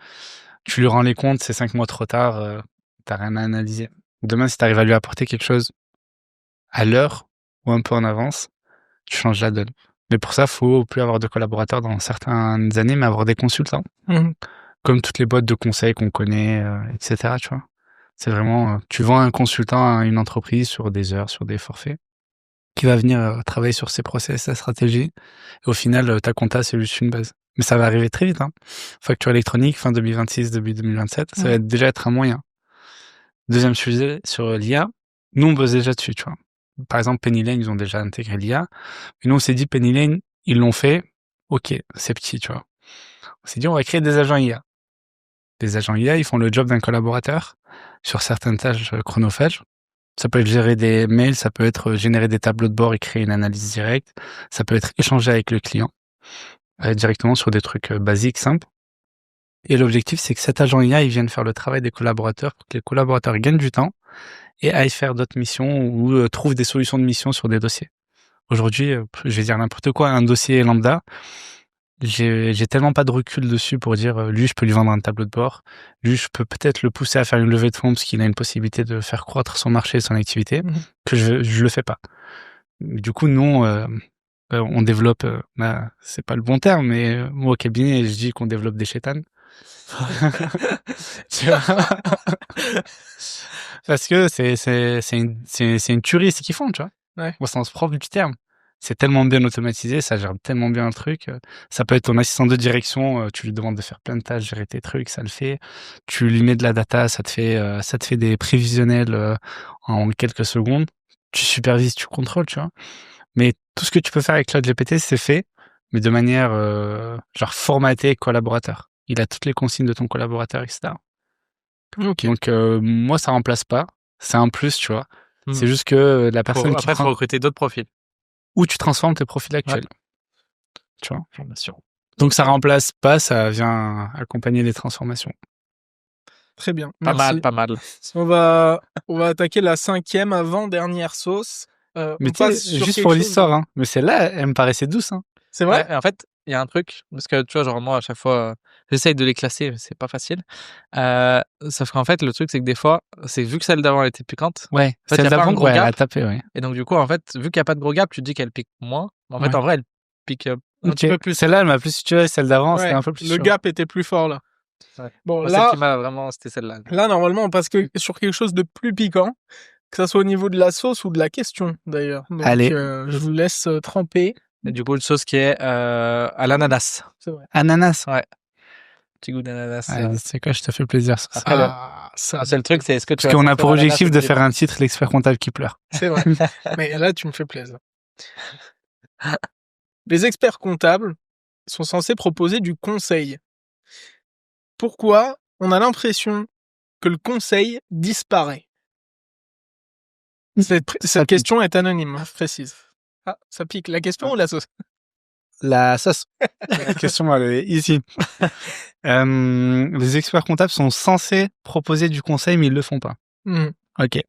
tu lui rends les comptes, c'est 5 mois trop tard, t'as rien à analyser. Demain, si t'arrives à lui apporter quelque chose à l'heure ou un peu en avance, tu changes la donne. Mais pour ça, faut plus avoir de collaborateurs dans certaines années, mais avoir des consultants. Comme toutes les boîtes de conseil qu'on connaît, etc., tu vois. C'est vraiment, tu vends un consultant à une entreprise sur des heures, sur des forfaits, qui va venir travailler sur ses process, sa stratégie. Et au final, ta compta, c'est juste une base. Mais ça va arriver très vite. Hein. Facture électronique, fin 2026, début 2027, ça va déjà être un moyen. Deuxième sujet, sur l'IA, nous, on bosse déjà dessus, tu vois. Par exemple, Penny Lane, ils ont déjà intégré l'IA. Et nous, on s'est dit, Penny Lane, ils l'ont fait. Ok, c'est petit, tu vois. On s'est dit, on va créer des agents IA. Les agents IA, ils font le job d'un collaborateur sur certaines tâches chronophages. Ça peut être gérer des mails, ça peut être générer des tableaux de bord et créer une analyse directe. Ça peut être échanger avec le client directement sur des trucs basiques, simples. Et l'objectif, c'est que cet agent IA, il vienne faire le travail des collaborateurs pour que les collaborateurs gagnent du temps et aillent faire d'autres missions ou trouvent des solutions de mission sur des dossiers. Aujourd'hui, je vais dire n'importe quoi, un dossier lambda, j'ai tellement pas de recul dessus pour dire lui, je peux lui vendre un tableau de bord. Lui, je peux peut-être le pousser à faire une levée de fonds parce qu'il a une possibilité de faire croître son marché et son activité, que je le fais pas. Du coup, nous, on développe, c'est pas le bon terme, mais moi au cabinet, je dis qu'on développe des chétanes. Tu vois parce que c'est une tuerie ce qu'ils font, tu vois. Ouais. Au sens propre du terme. C'est tellement bien automatisé, ça gère tellement bien le truc. Ça peut être ton assistant de direction, tu lui demandes de faire plein de tâches, gérer tes trucs, ça le fait. Tu lui mets de la data, ça te fait des prévisionnels en quelques secondes. Tu supervises, tu contrôles, tu vois. Mais tout ce que tu peux faire avec CloudGPT, c'est fait, mais de manière genre formatée collaborateur. Il a toutes les consignes de ton collaborateur, etc. Ok. Donc moi, ça remplace pas. C'est un plus, tu vois. C'est juste que la personne Après, faut recruter d'autres profils. ou tu transformes tes profils actuels. Tu vois. Donc ça remplace pas, ça vient accompagner les transformations. Très bien. Pas Merci. mal. On va attaquer la 5e avant-dernière sauce. Mais tu sais, juste pour l'histoire, hein. Mais celle-là, elle me paraissait douce, hein. C'est vrai? Ouais, en fait, il y a un truc, parce que tu vois, genre moi, à chaque fois, j'essaye de les classer, mais c'est pas facile. Sauf qu'en fait, le truc, c'est que des fois, vu que celle d'avant, elle était piquante. Ouais, En fait, y celle a pas un d'avant, gros ouais, elle gap. a tapé, ouais. Et donc, du coup, en fait, vu qu'il n'y a pas de gros gap, tu te dis qu'elle pique moins. Mais en fait, Ouais. en vrai, elle pique un petit peu plus. Celle-là, elle m'a plus tué, celle d'avant, c'était un peu plus le chaud. gap était plus fort là. Ouais. Bon, Moi, là, celle qui m'a vraiment, c'était celle-là. là, normalement, on passe sur quelque chose de plus piquant, que ça soit au niveau de la sauce ou de la question d'ailleurs. Donc, Allez. je vous laisse tremper. Et du coup, une sauce qui est à l'ananas. C'est vrai. Ananas. Ouais. Petit goût d'ananas. Allez, c'est quoi, je te fais plaisir sur ça. Après, le seul truc, c'est est-ce que tu Parce vas qu'on a sentir pour l'ananas objectif au de début. faire un titre, l'expert comptable qui pleure. C'est vrai. Mais là, tu me fais plaisir. Les experts comptables sont censés proposer du conseil. Pourquoi on a l'impression que le conseil disparaît? Cette question est anonyme, je précise. Ah, ça pique. La question ou la sauce? La sauce. La question, elle est ici. Les experts comptables sont censés proposer du conseil, mais ils le font pas. Ok.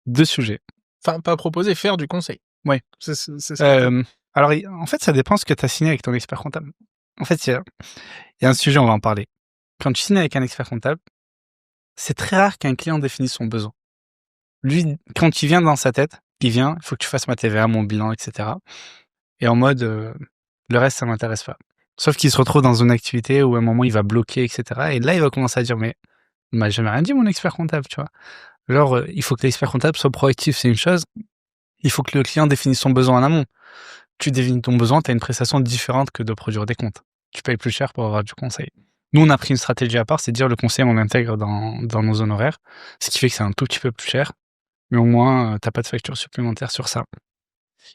Deux sujets. Enfin, pas proposer, faire du conseil. Ouais. C'est ça. Alors, en fait, ça dépend ce que tu as signé avec ton expert comptable. En fait, il y a un sujet, on va en parler. Quand tu signes avec un expert comptable, c'est très rare qu'un client définisse son besoin. Lui, quand il vient dans sa tête, il vient, il faut que tu fasses ma TVA, mon bilan, etc. Et en mode, le reste, ça m'intéresse pas. Sauf qu'il se retrouve dans une activité où à un moment, il va bloquer, etc. Et là, il va commencer à dire, mais il m'a jamais rien dit, mon expert comptable, tu vois. Genre, il faut que l'expert comptable soit proactif, c'est une chose. Il faut que le client définisse son besoin en amont. Tu définis ton besoin, tu as une prestation différente que de produire des comptes. Tu payes plus cher pour avoir du conseil. Nous, on a pris une stratégie à part, c'est de dire le conseil, on l'intègre dans nos honoraires, ce qui fait que c'est un tout petit peu plus cher, mais au moins, t'as pas de facture supplémentaire sur ça.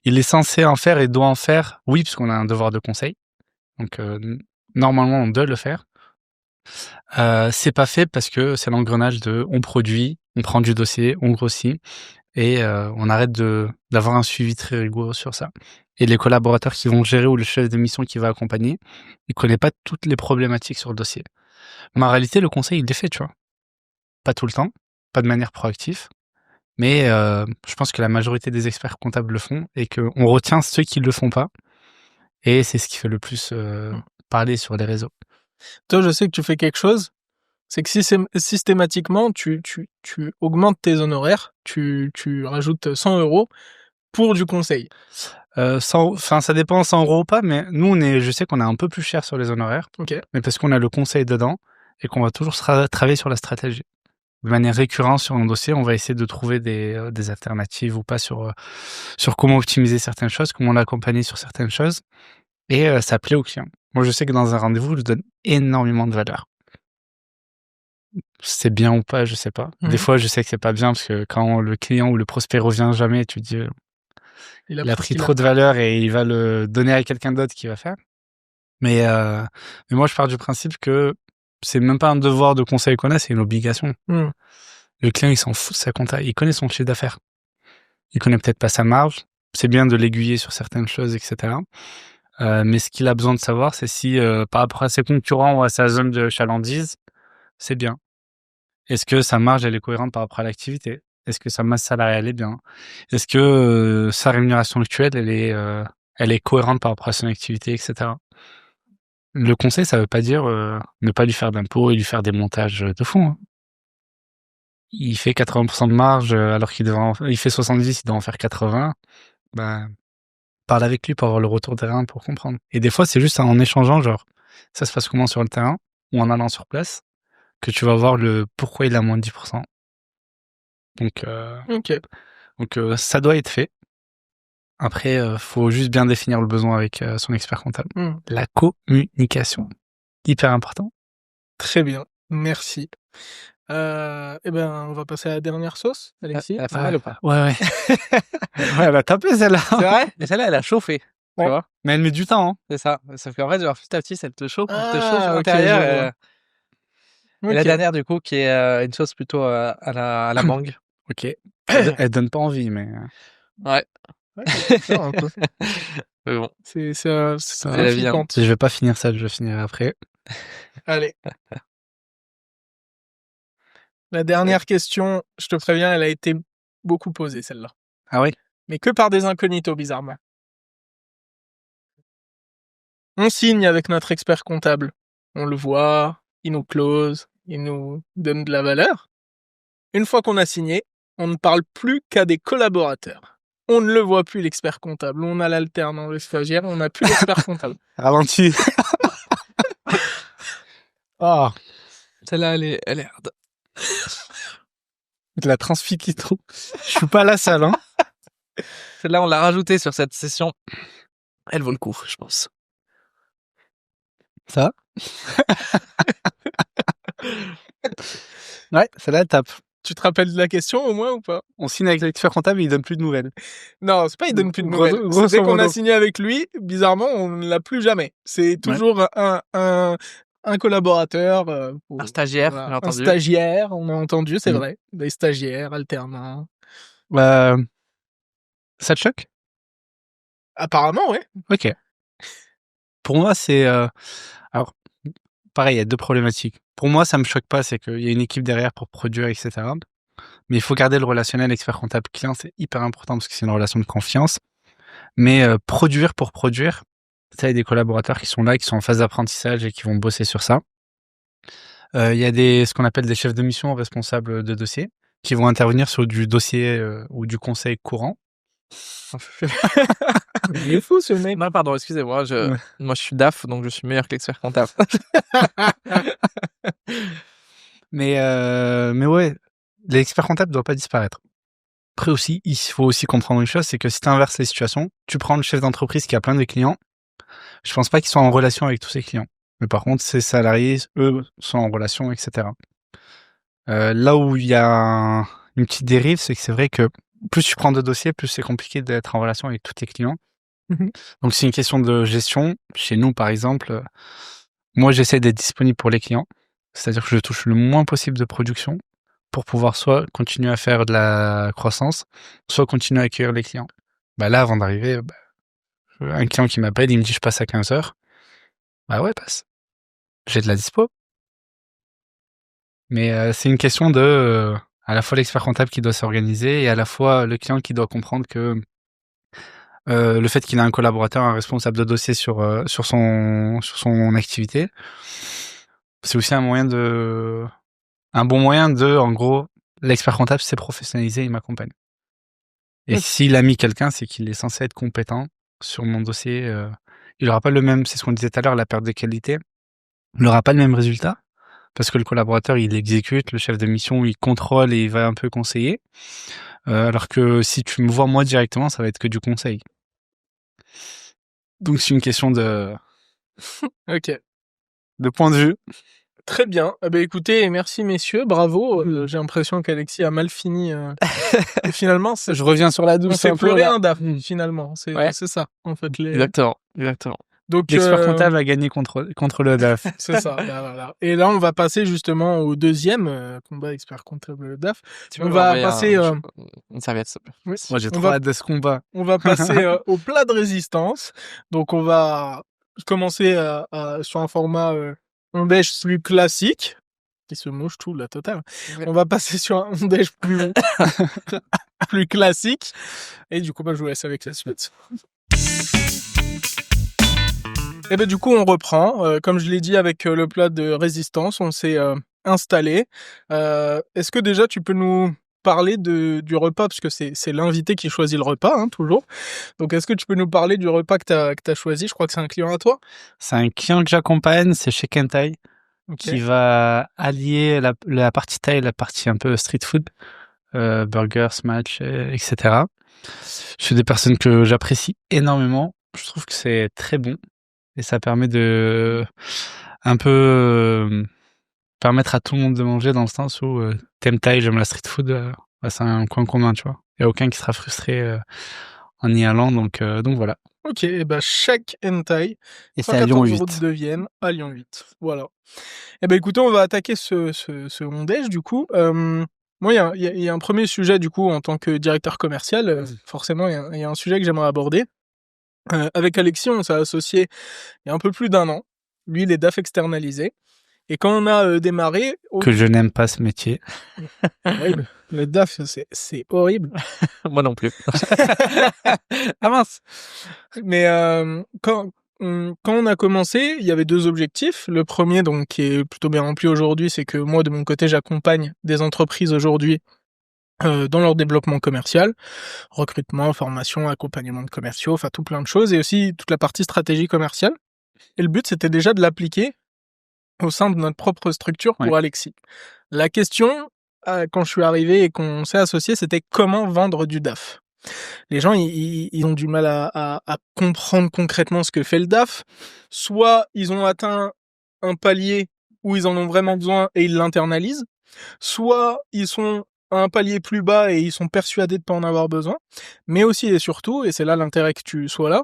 Il est censé en faire et doit en faire, oui, puisqu'on a un devoir de conseil. Donc, normalement, on doit le faire. C'est pas fait parce que c'est l'engrenage de on produit, on prend du dossier, on grossit et on arrête d'avoir un suivi très rigoureux sur ça. Et les collaborateurs qui vont gérer ou le chef de mission qui va accompagner, il connaît pas toutes les problématiques sur le dossier. Mais en réalité, le conseil, il les fait, tu vois. Pas tout le temps, pas de manière proactive, mais je pense que la majorité des experts comptables le font et qu'on retient ceux qui le font pas. Et c'est ce qui fait le plus parler sur les réseaux. Toi, je sais que tu fais quelque chose, c'est que systématiquement, tu augmentes tes honoraires, tu rajoutes 100 € pour du conseil. Ça dépend 100 € ou pas, mais nous, je sais qu'on est un peu plus cher sur les honoraires, Ok. mais parce qu'on a le conseil dedans et qu'on va toujours travailler sur la stratégie. De manière récurrente sur un dossier, on va essayer de trouver des alternatives ou pas sur comment optimiser certaines choses, comment l'accompagner sur certaines choses, et ça plaît aux clients. Moi, je sais que dans un rendez-vous, je donne énormément de valeur. C'est bien ou pas, je sais pas. Des fois, je sais que c'est pas bien parce que quand le client ou le prospect revient jamais, tu te dis il a pris trop de valeur et il va le donner à quelqu'un d'autre qui va faire. Mais moi, je pars du principe que c'est même pas un devoir de conseil qu'on a, c'est une obligation. Le client, il s'en fout de sa compta, il connaît son chiffre d'affaires. Il connaît peut-être pas sa marge. C'est bien de l'aiguiller sur certaines choses, etc. Mais ce qu'il a besoin de savoir, c'est si par rapport à ses concurrents ou à sa zone de chalandise, c'est bien. Est-ce que sa marge, elle est cohérente par rapport à l'activité? Est-ce que sa masse salariale est bien? Est-ce que sa rémunération actuelle, elle est cohérente par rapport à son activité, etc. Le conseil, ça veut pas dire ne pas lui faire d'impôts et lui faire des montages de fond. Hein. Il fait 80% de marge alors il fait 70, il doit en faire 80. Ben, parle avec lui pour avoir le retour terrain pour comprendre. Et des fois, c'est juste en échangeant, genre, ça se passe comment sur le terrain ou en allant sur place que tu vas voir le pourquoi il a moins de 10%. Donc, ça doit être fait. Après, faut juste bien définir le besoin avec son expert comptable. La communication, hyper important. Très bien, merci. Eh ben, on va passer à la dernière sauce, Alexis. Elle a fait mal ou pas? Ouais. Ouais, elle a tapé celle-là. C'est vrai? Mais celle-là, elle a chauffé. Ouais. Tu vois? Mais elle met du temps. Hein. C'est ça. Sauf qu'en fait, genre, petit à petit, ça te chauffe à ok, l'intérieur. je vois. Et la dernière, du coup, qui est une sauce plutôt à la mangue. Ok. Elle donne pas envie, mais. Ouais. C'est ça, un peu. Mais bon. C'est la vie, hein. Je vais pas finir ça, je vais finir après. Allez. La dernière question, je te préviens, elle a été beaucoup posée, celle-là. Ah oui? Mais que par des incognitos, bizarrement. On signe avec notre expert comptable. On le voit, il nous close, il nous donne de la valeur. Une fois qu'on a signé, on ne parle plus qu'à des collaborateurs. On ne le voit plus, l'expert comptable. On a l'alternant, le stagiaire, on n'a plus l'expert comptable. Ralentis. Oh, Celle-là, elle est hard. de la transfikito. Je suis pas à la salle, hein. Celle-là, on l'a rajoutée sur cette session. Elle vaut le coup, je pense. Ça? Ouais, celle-là, elle tape. Tu te rappelles de la question au moins ou pas? On signe avec l'expert comptable et il donne plus de nouvelles. Non, c'est pas il donne plus de nouvelles. Dès qu'on a signé avec lui, bizarrement, on ne l'a plus jamais. C'est toujours un collaborateur. Un stagiaire, voilà. j'ai entendu. Un stagiaire, on a entendu, c'est vrai. Des stagiaires, alternants. Ça te choque? Apparemment, ouais. Ok. Pour moi, c'est... Alors, pareil, il y a deux problématiques. Pour moi, ça me choque pas, c'est qu'il y a une équipe derrière pour produire, etc. Mais il faut garder le relationnel expert comptable client, c'est hyper important parce que c'est une relation de confiance. Mais produire pour produire, ça, il y a des collaborateurs qui sont là, qui sont en phase d'apprentissage et qui vont bosser sur ça. Il y a ce qu'on appelle des chefs de mission responsables de dossier qui vont intervenir sur du dossier ou du conseil courant. Il est fou ce mec. Non, pardon, excusez-moi. Moi, je suis DAF, donc je suis meilleur que l'expert comptable. Mais ouais, l'expert comptable ne doit pas disparaître. Après aussi, il faut aussi comprendre une chose, c'est que si tu inverses les situations, tu prends le chef d'entreprise qui a plein de clients, je pense pas qu'ils soient en relation avec tous ses clients. Mais par contre, ses salariés, eux, sont en relation, etc. Là où il y a une petite dérive, c'est que c'est vrai que plus tu prends de dossiers, plus c'est compliqué d'être en relation avec tous tes clients. Donc c'est une question de gestion. Chez nous, par exemple, moi j'essaie d'être disponible pour les clients, c'est-à-dire que je touche le moins possible de production pour pouvoir soit continuer à faire de la croissance, soit continuer à accueillir les clients. Bah là, avant d'arriver, un client qui m'appelle, il me dit je passe à 15h. Bah ouais, passe. J'ai de la dispo. Mais c'est une question de à la fois l'expert comptable qui doit s'organiser et à la fois le client qui doit comprendre que le fait qu'il a un collaborateur, un responsable de dossier sur son activité, c'est aussi un bon moyen de, en gros, l'expert comptable s'est professionnalisé, il m'accompagne. Et s'il a mis quelqu'un, c'est qu'il est censé être compétent sur mon dossier. Il n'aura pas le même, c'est ce qu'on disait tout à l'heure, la perte de qualité. Il n'aura pas le même résultat parce que le collaborateur, il exécute, le chef de mission, il contrôle et il va un peu conseiller. Alors que si tu me vois moi directement, ça va être que du conseil. Donc c'est une question de point de vue. Très bien. Écoutez, merci messieurs, bravo. J'ai l'impression qu'Alexis a mal fini. Finalement, je reviens sur la douce. On fait pleurer un DAF, finalement. C'est ça, en fait. Exactement. Donc, l'expert comptable a gagné contre le DAF. C'est ça. Voilà. Et là, on va passer justement au deuxième combat expert comptable DAF. On va passer une serviette, s'il te plaît. Oui. Moi, j'ai trop hâte de ce combat. On va passer au plat de résistance. Donc, on va commencer sur un format ondège plus classique. Qui se mouche tout, la totale. Ouais. On va passer sur un ondège plus classique. Et du coup, je vous laisse avec la suite. Et du coup, on reprend. Comme je l'ai dit avec le plat de résistance, on s'est installé. Est-ce que déjà, tu peux nous parler du repas, parce que c'est l'invité qui choisit le repas, hein, toujours. Donc, est-ce que tu peux nous parler du repas que tu as choisi? Je crois que c'est un client à toi. C'est un client que j'accompagne, c'est chez Kentai, qui va allier la partie thaï, la partie un peu street food, burgers, smash, etc. Je suis des personnes que j'apprécie énormément. Je trouve que c'est très bon. Et ça permet de un peu permettre à tout le monde de manger, dans le sens où t'aimes thaï, j'aime la street food, c'est un coin commun, tu vois. Il n'y a aucun qui sera frustré en y allant, donc voilà. Ok, chaque hentai, et c'est à Lyon 8. Route de Vienne, à Lyon 8. Voilà. Écoutez, on va attaquer ce ondège, du coup. Moi, il y a un premier sujet, du coup, en tant que directeur commercial. Forcément, il y a un sujet que j'aimerais aborder. Avec Alexis, on s'est associé il y a un peu plus d'1 an. Lui, il est DAF externalisé. Et quand on a démarré... Que je n'aime pas ce métier. Oui, le DAF, c'est horrible. Moi non plus. Ah mince. Mais quand on a commencé, il y avait 2 objectifs. Le premier, donc, qui est plutôt bien rempli aujourd'hui, c'est que moi, de mon côté, j'accompagne des entreprises aujourd'hui dans leur développement commercial, recrutement, formation, accompagnement de commerciaux, enfin tout plein de choses, et aussi toute la partie stratégie commerciale. Et le but, c'était déjà de l'appliquer au sein de notre propre structure pour Alexis. La question, quand je suis arrivé et qu'on s'est associé, c'était comment vendre du DAF. Les gens, ils ont du mal à comprendre concrètement ce que fait le DAF. Soit ils ont atteint un palier où ils en ont vraiment besoin et ils l'internalisent, soit ils sont à un palier plus bas et ils sont persuadés de pas en avoir besoin. Mais aussi et surtout, et c'est là l'intérêt que tu sois là,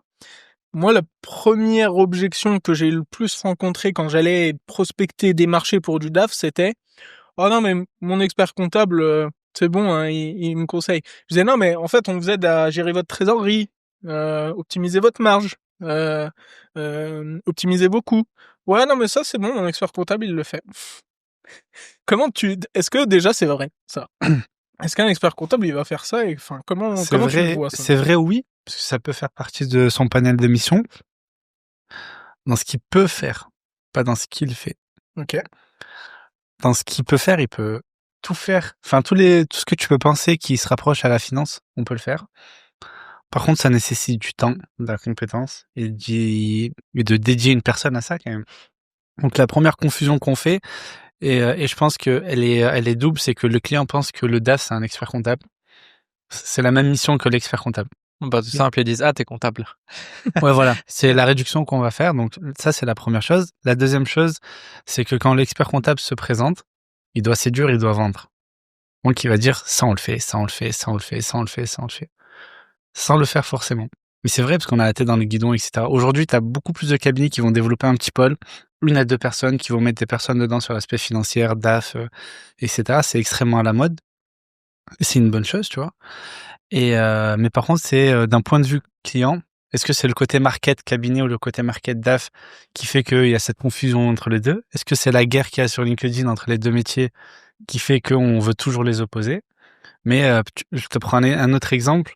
moi, la première objection que j'ai le plus rencontrée quand j'allais prospecter des marchés pour du DAF, c'était « Oh non, mais mon expert comptable, c'est bon, hein, il me conseille. » Je disais « Non, mais en fait, on vous aide à gérer votre trésorerie, optimiser votre marge, optimiser vos coûts. » Ouais, non, mais ça, c'est bon, mon expert comptable, il le fait. Est-ce que déjà c'est vrai, ça? Est-ce qu'un expert comptable, il va faire ça? Et enfin, comment tu le vois, ça? C'est vrai, oui, parce que ça peut faire partie de son panel de missions. Dans ce qu'il peut faire, pas dans ce qu'il fait. Ok. Dans ce qu'il peut faire, il peut tout faire. Enfin, tout ce que tu peux penser qui se rapproche à la finance, on peut le faire. Par contre, ça nécessite du temps, de la compétence, et de dédier une personne à ça, quand même. Donc, la première confusion qu'on fait, et je pense qu'elle est double, c'est que le client pense que le DAF, c'est un expert comptable. C'est la même mission que l'expert comptable. C'est simple, ils disent « Ah, t'es comptable ». Ouais, voilà. C'est la réduction qu'on va faire. Donc, ça, c'est la première chose. La deuxième chose, c'est que quand l'expert comptable se présente, il doit séduire, il doit vendre. Donc, il va dire « Ça, on le fait, ça, on le fait, ça, on le fait, ça, on le fait, ça, on le fait ». Sans le faire forcément. Mais c'est vrai, parce qu'on a la tête dans le guidon, etc. Aujourd'hui, tu as beaucoup plus de cabinets qui vont développer un petit pôle, 1 à 2 personnes, qui vont mettre des personnes dedans sur l'aspect financier, DAF, etc. C'est extrêmement à la mode. Et c'est une bonne chose, tu vois. Mais par contre, c'est d'un point de vue client, est-ce que c'est le côté market cabinet ou le côté market DAF qui fait qu'il y a cette confusion entre les deux? Est-ce que c'est la guerre qu'il y a sur LinkedIn entre les deux métiers qui fait qu'on veut toujours les opposer? Mais je te prends un autre exemple.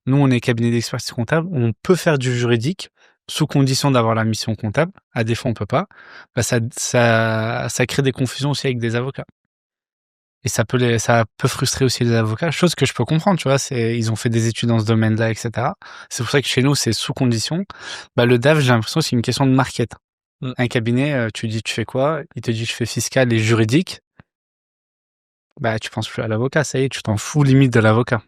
Nous, on est cabinet d'expertise comptable. On peut faire du juridique sous condition d'avoir la mission comptable. À défaut, on peut pas. Bah, ça crée des confusions aussi avec des avocats. Et ça peut frustrer aussi les avocats, chose que je peux comprendre, tu vois. Ils ont fait des études dans ce domaine-là, etc. C'est pour ça que chez nous, c'est sous condition. Bah, le DAF, j'ai l'impression que c'est une question de market. Un cabinet, tu dis, tu fais quoi? Il te dit, je fais fiscal et juridique. Bah, tu penses plus à l'avocat, ça y est, tu t'en fous limite de l'avocat.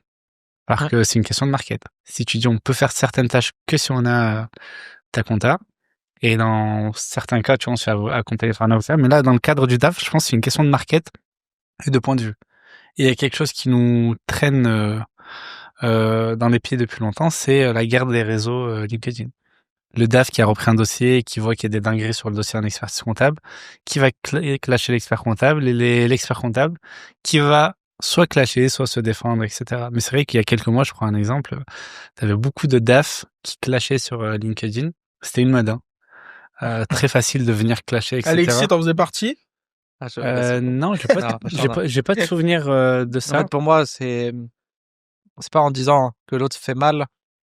Parce que c'est une question de market. Si tu dis on peut faire certaines tâches que si on a ta compta, et dans certains cas, tu vois, on se fait accompagner par un avocat, mais là, dans le cadre du DAF, je pense que c'est une question de market et de point de vue. Et il y a quelque chose qui nous traîne dans les pieds depuis longtemps, c'est la guerre des réseaux LinkedIn. Le DAF qui a repris un dossier et qui voit qu'il y a des dingueries sur le dossier d'un expertise comptable, qui va clasher l'expert comptable, et l'expert comptable qui va soit clasher, soit se défendre, etc. Mais c'est vrai qu'il y a quelques mois, je prends un exemple, tu avais beaucoup de DAF qui clashaient sur LinkedIn. C'était une mode, hein. Très facile de venir clasher, etc. Alexis, t'en faisais partie? Non, j'ai pas de souvenir de ça. En fait, pour moi, c'est pas en disant que l'autre fait mal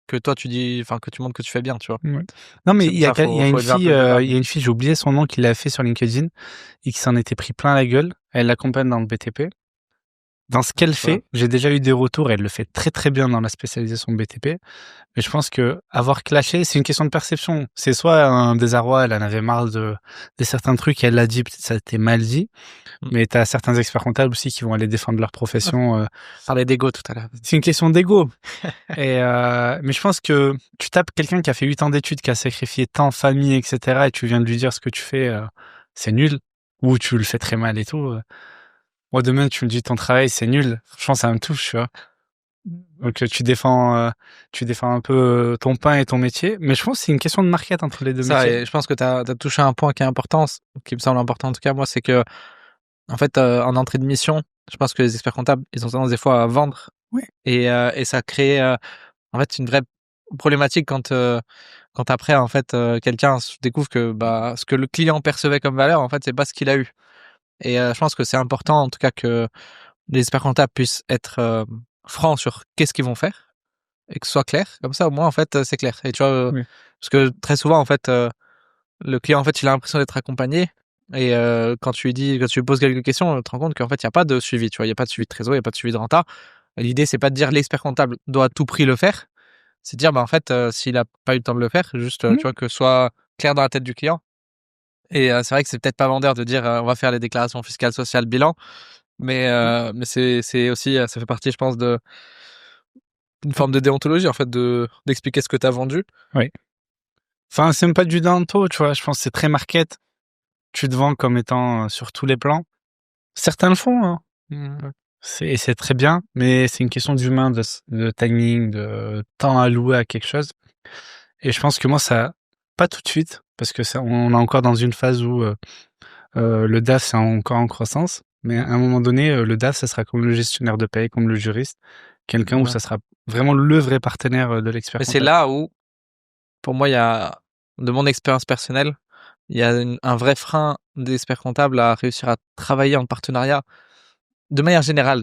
que toi tu dis, enfin que tu montres que tu fais bien, tu vois. Ouais. Non, mais il y a une élever un peu fille, le grade. il y a une fille, j'ai oublié son nom, qui l'a fait sur LinkedIn et qui s'en était pris plein la gueule. Elle l'accompagne dans le BTP. Dans ce qu'elle fait, j'ai déjà eu des retours. Elle le fait très très bien dans la spécialisation BTP. Mais je pense que avoir clashé, c'est une question de perception. C'est soit un désarroi, elle en avait marre de certains trucs, elle l'a dit, peut-être ça a été mal dit. Mais t'as certains experts comptables aussi qui vont aller défendre leur profession. Parler d'ego tout à l'heure. C'est une question d'ego. Mais je pense que tu tapes quelqu'un qui a fait 8 ans d'études, qui a sacrifié temps, famille, etc. et tu viens de lui dire ce que tu fais, c'est nul. Ou tu le fais très mal et tout. Moi, demain, tu me dis ton travail, c'est nul. Franchement, ça me touche, tu vois. Donc, tu défends un peu ton pain et ton métier. Mais je pense que c'est une question de market entre les deux métiers. Et je pense que t'as touché un point qui est important, qui me semble important en tout cas, moi, c'est que, en fait, en entrée de mission, je pense que les experts comptables, ils ont tendance des fois à vendre. Oui. Et ça crée, en fait, une vraie problématique quand après, en fait, quelqu'un découvre que, bah, ce que le client percevait comme valeur, en fait, c'est pas ce qu'il a eu. Et je pense que c'est important, en tout cas, que les experts comptables puissent être francs sur qu'est-ce qu'ils vont faire et que ce soit clair. Comme ça, au moins, en fait, c'est clair. Et tu vois, Oui. parce que très souvent, en fait, le client, en fait, il a l'impression d'être accompagné. Et quand tu lui poses quelques questions, tu te rends compte qu'en fait, il n'y a pas de suivi. Tu vois, il n'y a pas de suivi de trésor, il n'y a pas de suivi de renta. Et l'idée, c'est pas de dire l'expert comptable doit à tout prix le faire. C'est de dire, bah, en fait, s'il a pas eu le temps de le faire, juste, tu vois, que ce soit clair dans la tête du client. Et c'est vrai que c'est peut-être pas vendeur de dire, on va faire les déclarations fiscales, sociales, bilan. Mais c'est aussi, ça fait partie, je pense, d'une forme de déontologie, en fait, d'expliquer ce que tu as vendu. Oui. Enfin, c'est même pas du danto, tu vois. Je pense que c'est très market. Tu te vends comme étant sur tous les plans. Certains le font, hein. C'est très bien, mais c'est une question d'humain, de timing, de temps alloué à quelque chose. Et je pense que moi, ça, pas tout de suite, parce que on est encore dans une phase où le DAF, c'est encore en croissance. Mais à un moment donné, le DAF, ça sera comme le gestionnaire de paie, comme le juriste. Quelqu'un où ça sera vraiment le vrai partenaire de l'expert Mais c'est comptable. là où, pour moi, il y a, de mon expérience personnelle, il y a un vrai frein des experts comptables à réussir à travailler en partenariat de manière générale,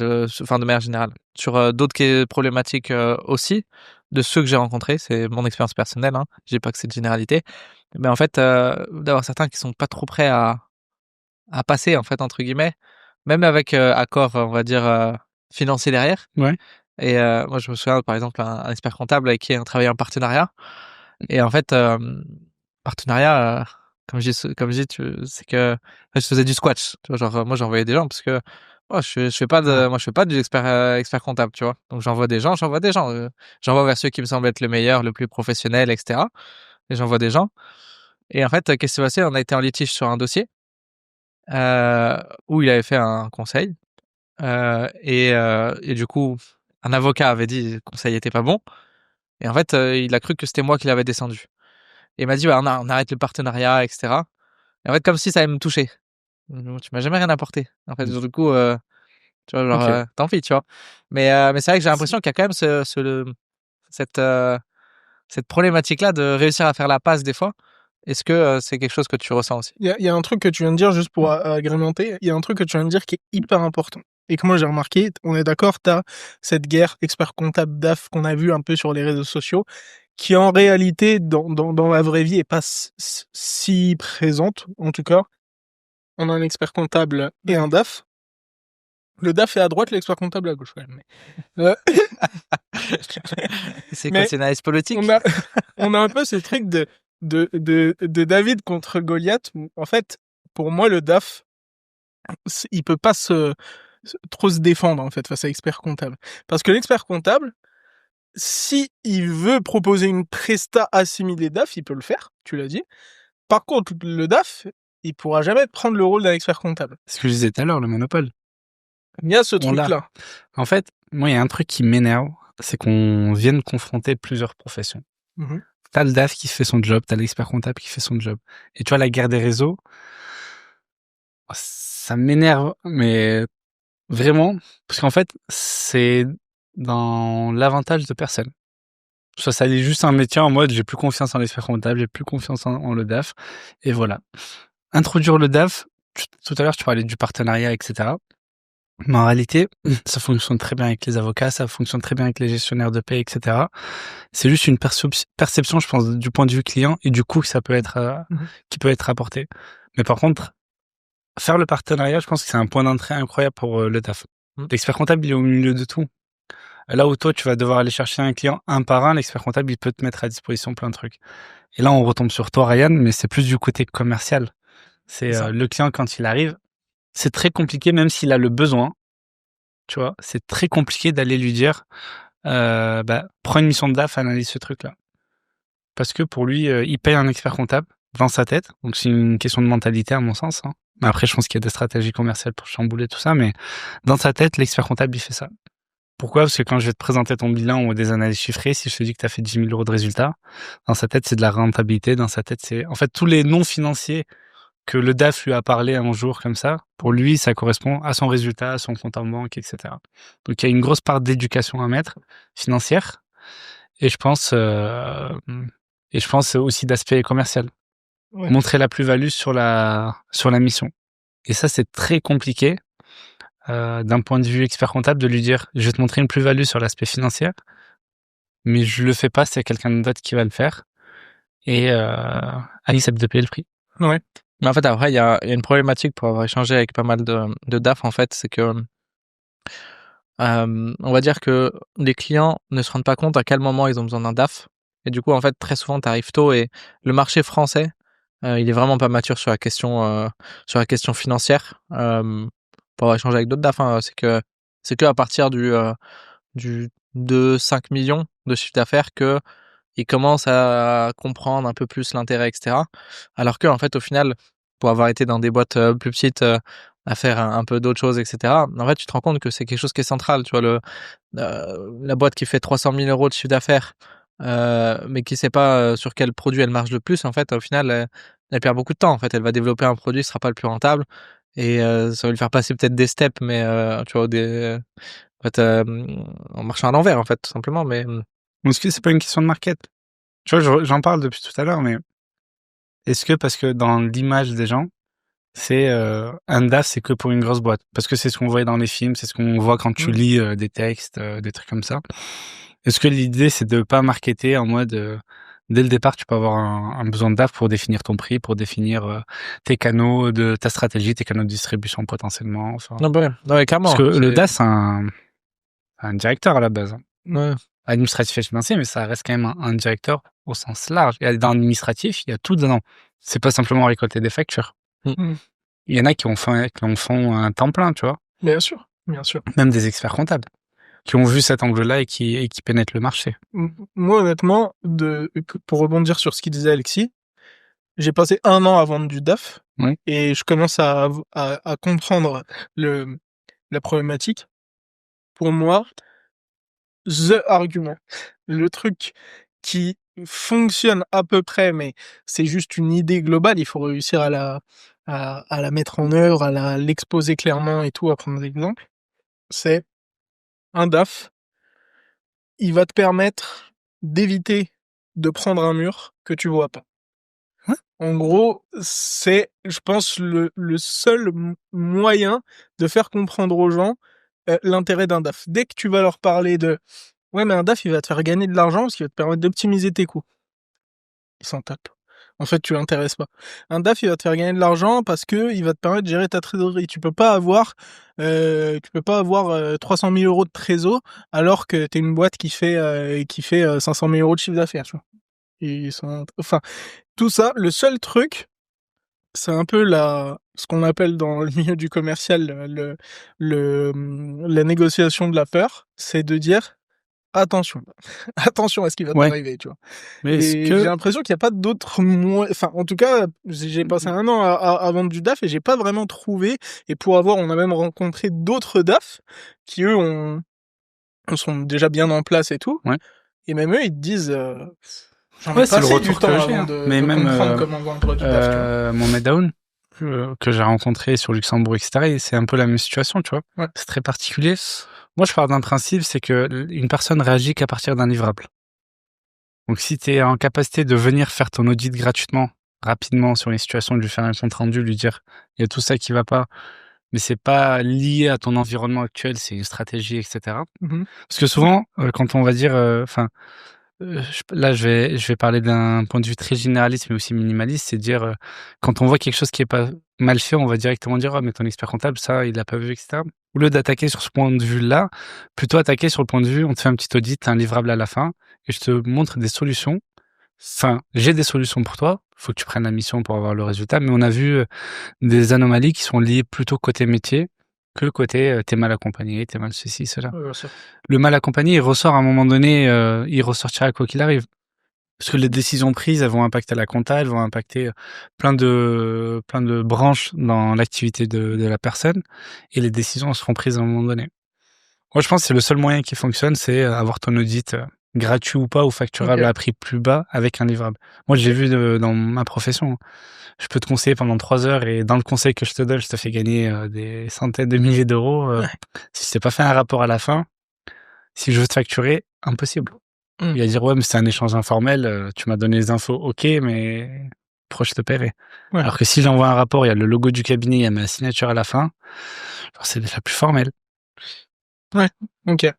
sur d'autres problématiques aussi, de ceux que j'ai rencontrés. C'est mon expérience personnelle, hein. Je dis pas que c'est de généralité. Mais en fait, d'avoir certains qui sont pas trop prêts à passer, en fait, entre guillemets, même avec accord, on va dire, financier derrière. Ouais. Et moi, je me souviens, par exemple, un expert comptable avec qui on travaillait en partenariat. Et en fait, partenariat, comme je dis, c'est que en fait, je faisais du squash. Tu vois, genre, moi, j'envoyais des gens parce que moi, je fais pas moi, je fais pas du expert comptable, tu vois. Donc, j'envoie des gens. J'envoie vers ceux qui me semblent être le meilleur, le plus professionnel, etc. Et j'envoie des gens. Et en fait, qu'est-ce qui s'est passé? On a été en litige sur un dossier où il avait fait un conseil. Et du coup, un avocat avait dit que le conseil était pas bon. Et en fait, il a cru que c'était moi qui l'avais descendu. Et il m'a dit: «Ouais, on arrête le partenariat et cetera». Et en fait, comme si ça allait me toucher. Tu m'as jamais rien apporté. En fait, du coup, tu vois, genre, OK. tant pis, tu vois? Mais c'est vrai que j'ai l'impression qu'il y a quand même cette, cette problématique-là de réussir à faire la passe des fois. Est-ce que, c'est quelque chose que tu ressens aussi? Il y a un truc que tu viens de dire, juste pour agrémenter, il y a un truc que tu viens de dire qui est hyper important et que moi j'ai remarqué. On est d'accord, tu as cette guerre expert comptable DAF qu'on a vu un peu sur les réseaux sociaux, qui en réalité, dans la vraie vie, est pas si présente. En tout cas, on a un expert comptable et un DAF. Le DAF est à droite, l'expert comptable à gauche, quand même. Euh, C'est quoi? mais C'est une analyse politique? on a, on a un peu ce truc de David contre Goliath. En fait, pour moi, le DAF, il peut pas trop se défendre, en fait, face à l'expert comptable. Parce que l'expert comptable, si il veut proposer une presta assimilée DAF, il peut le faire, tu l'as dit. Par contre, le DAF, il pourra jamais prendre le rôle d'un expert comptable. C'est ce que je disais tout à l'heure, le monopole. Il y a ce On l'a. truc-là. En fait, moi, il y a un truc qui m'énerve, c'est qu'on vienne confronter plusieurs professions. Mhm. T'as le DAF qui fait son job, t'as l'expert comptable qui fait son job. Et tu vois, la guerre des réseaux, ça m'énerve, mais vraiment, parce qu'en fait, c'est dans l'avantage de personne. Soit ça est juste un métier en mode j'ai plus confiance en l'expert comptable, j'ai plus confiance en le DAF, et voilà. Introduire le DAF, tout à l'heure tu parlais du partenariat, etc. Mais en réalité, ça fonctionne très bien avec les avocats, ça fonctionne très bien avec les gestionnaires de paie, etc. C'est juste une perception, je pense, du point de vue client et du coût que ça peut être, qui peut être apporté. Mais par contre, faire le partenariat, je pense que c'est un point d'entrée incroyable pour le DAF. L'expert comptable, il est au milieu de tout. Là où toi, tu vas devoir aller chercher un client un par un, l'expert comptable, il peut te mettre à disposition plein de trucs. Et là, on retombe sur toi, Ryan, mais c'est plus du côté commercial. C'est le client, quand il arrive, c'est très compliqué, même s'il a le besoin, tu vois, c'est très compliqué d'aller lui dire, prends une mission de DAF, analyse ce truc-là. Parce que pour lui, il paye un expert comptable dans sa tête. Donc, c'est une question de mentalité, à mon sens. Hein. Mais après, je pense qu'il y a des stratégies commerciales pour chambouler tout ça. Mais dans sa tête, l'expert comptable, il fait ça. Pourquoi? Parce que quand je vais te présenter ton bilan ou des analyses chiffrées, si je te dis que tu as fait 10 000 euros de résultats, dans sa tête, c'est de la rentabilité. Dans sa tête, c'est, en fait, tous les non financiers que le DAF lui a parlé un jour comme ça, pour lui, ça correspond à son résultat, à son compte en banque, etc. Donc, il y a une grosse part d'éducation à mettre, financière. Et je pense aussi d'aspect commercial. Ouais. Montrer la plus-value sur la mission. Et ça, c'est très compliqué d'un point de vue expert comptable de lui dire je vais te montrer une plus-value sur l'aspect financier, mais je le fais pas, c'est quelqu'un d'autre qui va le faire et accepte de payer le prix. Ouais. Mais en fait, après, il y a une problématique pour avoir échangé avec pas mal de DAF, en fait, c'est que on va dire que les clients ne se rendent pas compte à quel moment ils ont besoin d'un DAF. Et du coup, en fait, très souvent, tu arrives tôt et le marché français, il est vraiment pas mature sur la question financière. Pour avoir échangé avec d'autres DAF, hein, c'est que à partir du de 5 millions de chiffre d'affaires que ils commencent à comprendre un peu plus l'intérêt, et cetera. Alors que, en fait, au final, pour avoir été dans des boîtes plus petites, à faire un peu d'autres choses, et cetera, en fait, tu te rends compte que c'est quelque chose qui est central. Tu vois, la boîte qui fait 300 000 euros de chiffre d'affaires, mais qui sait pas sur quel produit elle marche le plus, en fait, au final, elle perd beaucoup de temps. En fait, elle va développer un produit qui sera pas le plus rentable et ça va lui faire passer peut-être des steps, mais tu vois, en fait, en marchant à l'envers, en fait, tout simplement. Mais Est-ce que c'est pas une question de market? Tu vois, j'en parle depuis tout à l'heure, mais est-ce que parce que dans l'image des gens, c'est un DAF, c'est que pour une grosse boîte? Parce que c'est ce qu'on voit dans les films, c'est ce qu'on voit quand tu lis des textes, des trucs comme ça. Est-ce que l'idée, c'est de pas marketer en mode dès le départ, tu peux avoir un besoin de DAF pour définir ton prix, pour définir tes canaux de ta stratégie, tes canaux de distribution potentiellement. Enfin, non, bah, ouais, clairement. parce que le DAF, c'est un directeur à la base. Hein. Ouais. Administratif et financier, mais ça reste quand même un directeur au sens large. Et dans l'administratif, il y a tout dedans. C'est pas simplement récolter des factures. Mm. Il y en a qui en font un temps plein, tu vois. Bien sûr, bien sûr. Même des experts comptables qui ont vu cet angle-là et qui pénètrent le marché. Moi, honnêtement, pour rebondir sur ce qu'il disait Alexis, j'ai passé 1 an à vendre du DAF et je commence à comprendre la problématique. Pour moi, the argument le truc qui fonctionne à peu près, mais c'est juste une idée globale, il faut réussir à la mettre en œuvre, à l'exposer clairement et tout, à prendre des exemples. C'est un DAF, il va te permettre d'éviter de prendre un mur que tu vois pas. Ouais. En gros, c'est, je pense, le seul moyen de faire comprendre aux gens l'intérêt d'un DAF. Dès que tu vas leur parler de ouais, mais un DAF, il va te faire gagner de l'argent parce qu'il va te permettre d'optimiser tes coûts. Ils s'en tapent. En fait, tu l'intéresses pas. Un DAF, il va te faire gagner de l'argent parce que il va te permettre de gérer ta trésorerie. Tu peux pas avoir 300 000 euros de trésor alors que t'es une boîte qui fait 500 000 euros de chiffre d'affaires. Tu vois. Enfin, tout ça, le seul truc, c'est un peu ce qu'on appelle dans le milieu du commercial la négociation de la peur, c'est de dire attention, attention à ce qui va Ouais. t'arriver, tu vois. Mais Et j'ai l'impression qu'il n'y a pas d'autres moyens. Enfin, en tout cas, j'ai passé un an à vendre du DAF et j'ai pas vraiment trouvé. Et on a même rencontré d'autres DAF qui eux sont déjà bien en place et tout. Ouais. Et même eux, ils te disent. J'en ai Ouais, c'est le passé du retour temps que j'ai, avant hein. de Mais même, comprendre comment vendre du DAF, tu vois. mon Meddown, que j'ai rencontré sur Luxembourg, etc., et c'est un peu la même situation, tu vois. Ouais. C'est très particulier. Moi, je pars d'un principe, c'est que une personne réagit qu'à partir d'un livrable. Donc, si tu es en capacité de venir faire ton audit gratuitement, rapidement, sur les situations, de lui faire un compte rendu, lui dire, il y a tout ça qui va pas, mais c'est pas lié à ton environnement actuel, c'est une stratégie, etc. Mhm. Parce que souvent, quand on va dire, là, je vais parler d'un point de vue très généraliste, mais aussi minimaliste, c'est dire, quand on voit quelque chose qui est pas mal fait, on va directement dire, oh, mais ton expert comptable, ça, il l'a pas vu, etc. Au lieu d'attaquer sur ce point de vue-là, plutôt attaquer sur le point de vue, on te fait un petit audit, un livrable à la fin, et je te montre des solutions. Enfin, j'ai des solutions pour toi. Faut que tu prennes la mission pour avoir le résultat, mais on a vu des anomalies qui sont liées plutôt côté métier que côté t'es mal accompagné, t'es mal ceci, cela. Ouais, bien sûr. Le mal accompagné, il ressort à un moment donné, il ressortira quoi qu'il arrive. Parce que les décisions prises, elles vont impacter la compta, elles vont impacter plein de branches dans l'activité de la personne, et les décisions seront prises à un moment donné. Moi, je pense que c'est le seul moyen qui fonctionne, c'est avoir ton audit gratuit ou pas, ou facturable à prix plus bas avec un livrable. Moi, j'ai vu dans ma profession, je peux te conseiller pendant 3 heures, et dans le conseil que je te donne, je te fais gagner des centaines de milliers d'euros. Si je t'ai pas fait un rapport à la fin, si je veux te facturer, impossible. Il va dire, ouais, mais c'est un échange informel, tu m'as donné les infos, ok, mais pourquoi je te paierai? Ouais. Alors que si j'envoie un rapport, il y a le logo du cabinet, il y a ma signature à la fin, genre, c'est déjà plus formel. Ouais, ok.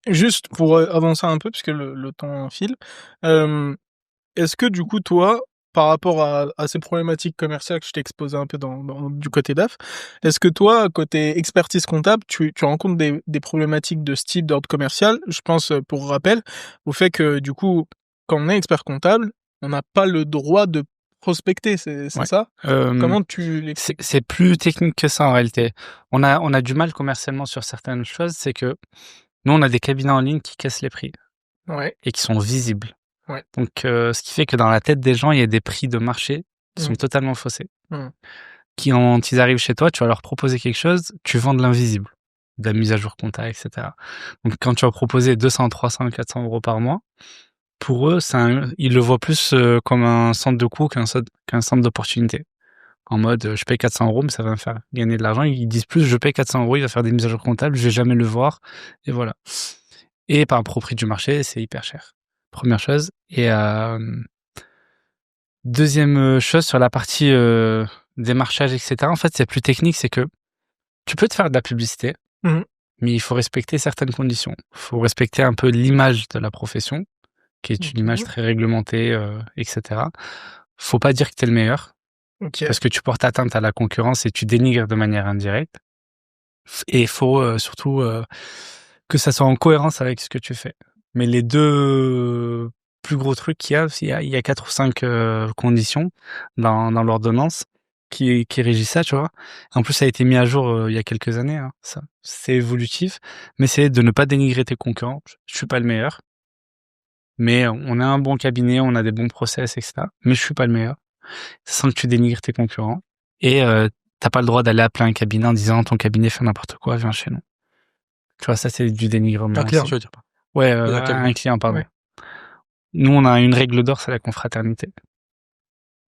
Juste pour avancer un peu, puisque le temps file, est-ce que du coup, toi, par rapport à ces problématiques commerciales que je t'ai exposées un peu du côté DAF, est-ce que toi, côté expertise comptable, tu rencontres des problématiques de ce type d'ordre commercial? Je pense, pour rappel, au fait que du coup, quand on est expert comptable, on n'a pas le droit de prospecter, c'est Ouais. ça? Comment tu l'expliques? C'est plus technique que ça en réalité. On a du mal commercialement sur certaines choses, c'est que nous, on a des cabinets en ligne qui cassent les prix Ouais, et qui sont visibles. Ouais. Donc, ce qui fait que dans la tête des gens, il y a des prix de marché qui sont totalement faussés. Quand ils arrivent chez toi, tu vas leur proposer quelque chose, tu vends de l'invisible, de la mise à jour compta, etc. Donc, quand tu vas proposer 200, 300, 400 euros par mois, pour eux, ils le voient plus comme un centre de coût qu'un centre d'opportunité. En mode, je paye 400 euros, mais ça va me faire gagner de l'argent. Ils disent plus, je paye 400 euros, il va faire des mises à jour comptables, je vais jamais le voir, et voilà. Et par rapport au prix du marché, c'est hyper cher. Première chose. Et deuxième chose, sur la partie démarchage, etc., en fait, c'est plus technique, c'est que tu peux te faire de la publicité, mais il faut respecter certaines conditions. Il faut respecter un peu l'image de la profession, qui est une image très réglementée, etc. Faut pas dire que t'es le meilleur, parce que tu portes atteinte à la concurrence et tu dénigres de manière indirecte. Et il faut surtout que ça soit en cohérence avec ce que tu fais. Mais les deux plus gros trucs qu'il y a 4 ou 5 conditions dans l'ordonnance qui régit ça, tu vois. En plus, ça a été mis à jour il y a quelques années, hein, ça. C'est évolutif, mais c'est de ne pas dénigrer tes concurrents. Je suis pas le meilleur, mais on a un bon cabinet, on a des bons process, etc. Mais je suis pas le meilleur, sans que tu dénigres tes concurrents. Et t'as pas le droit d'aller appeler un cabinet en disant ton cabinet fait n'importe quoi, viens chez nous. Tu vois, ça c'est du dénigrement. Un client, aussi. je veux dire pas. Ouais, Exactement. un client, pardon. Ouais. Nous, on a une règle d'or, c'est la confraternité.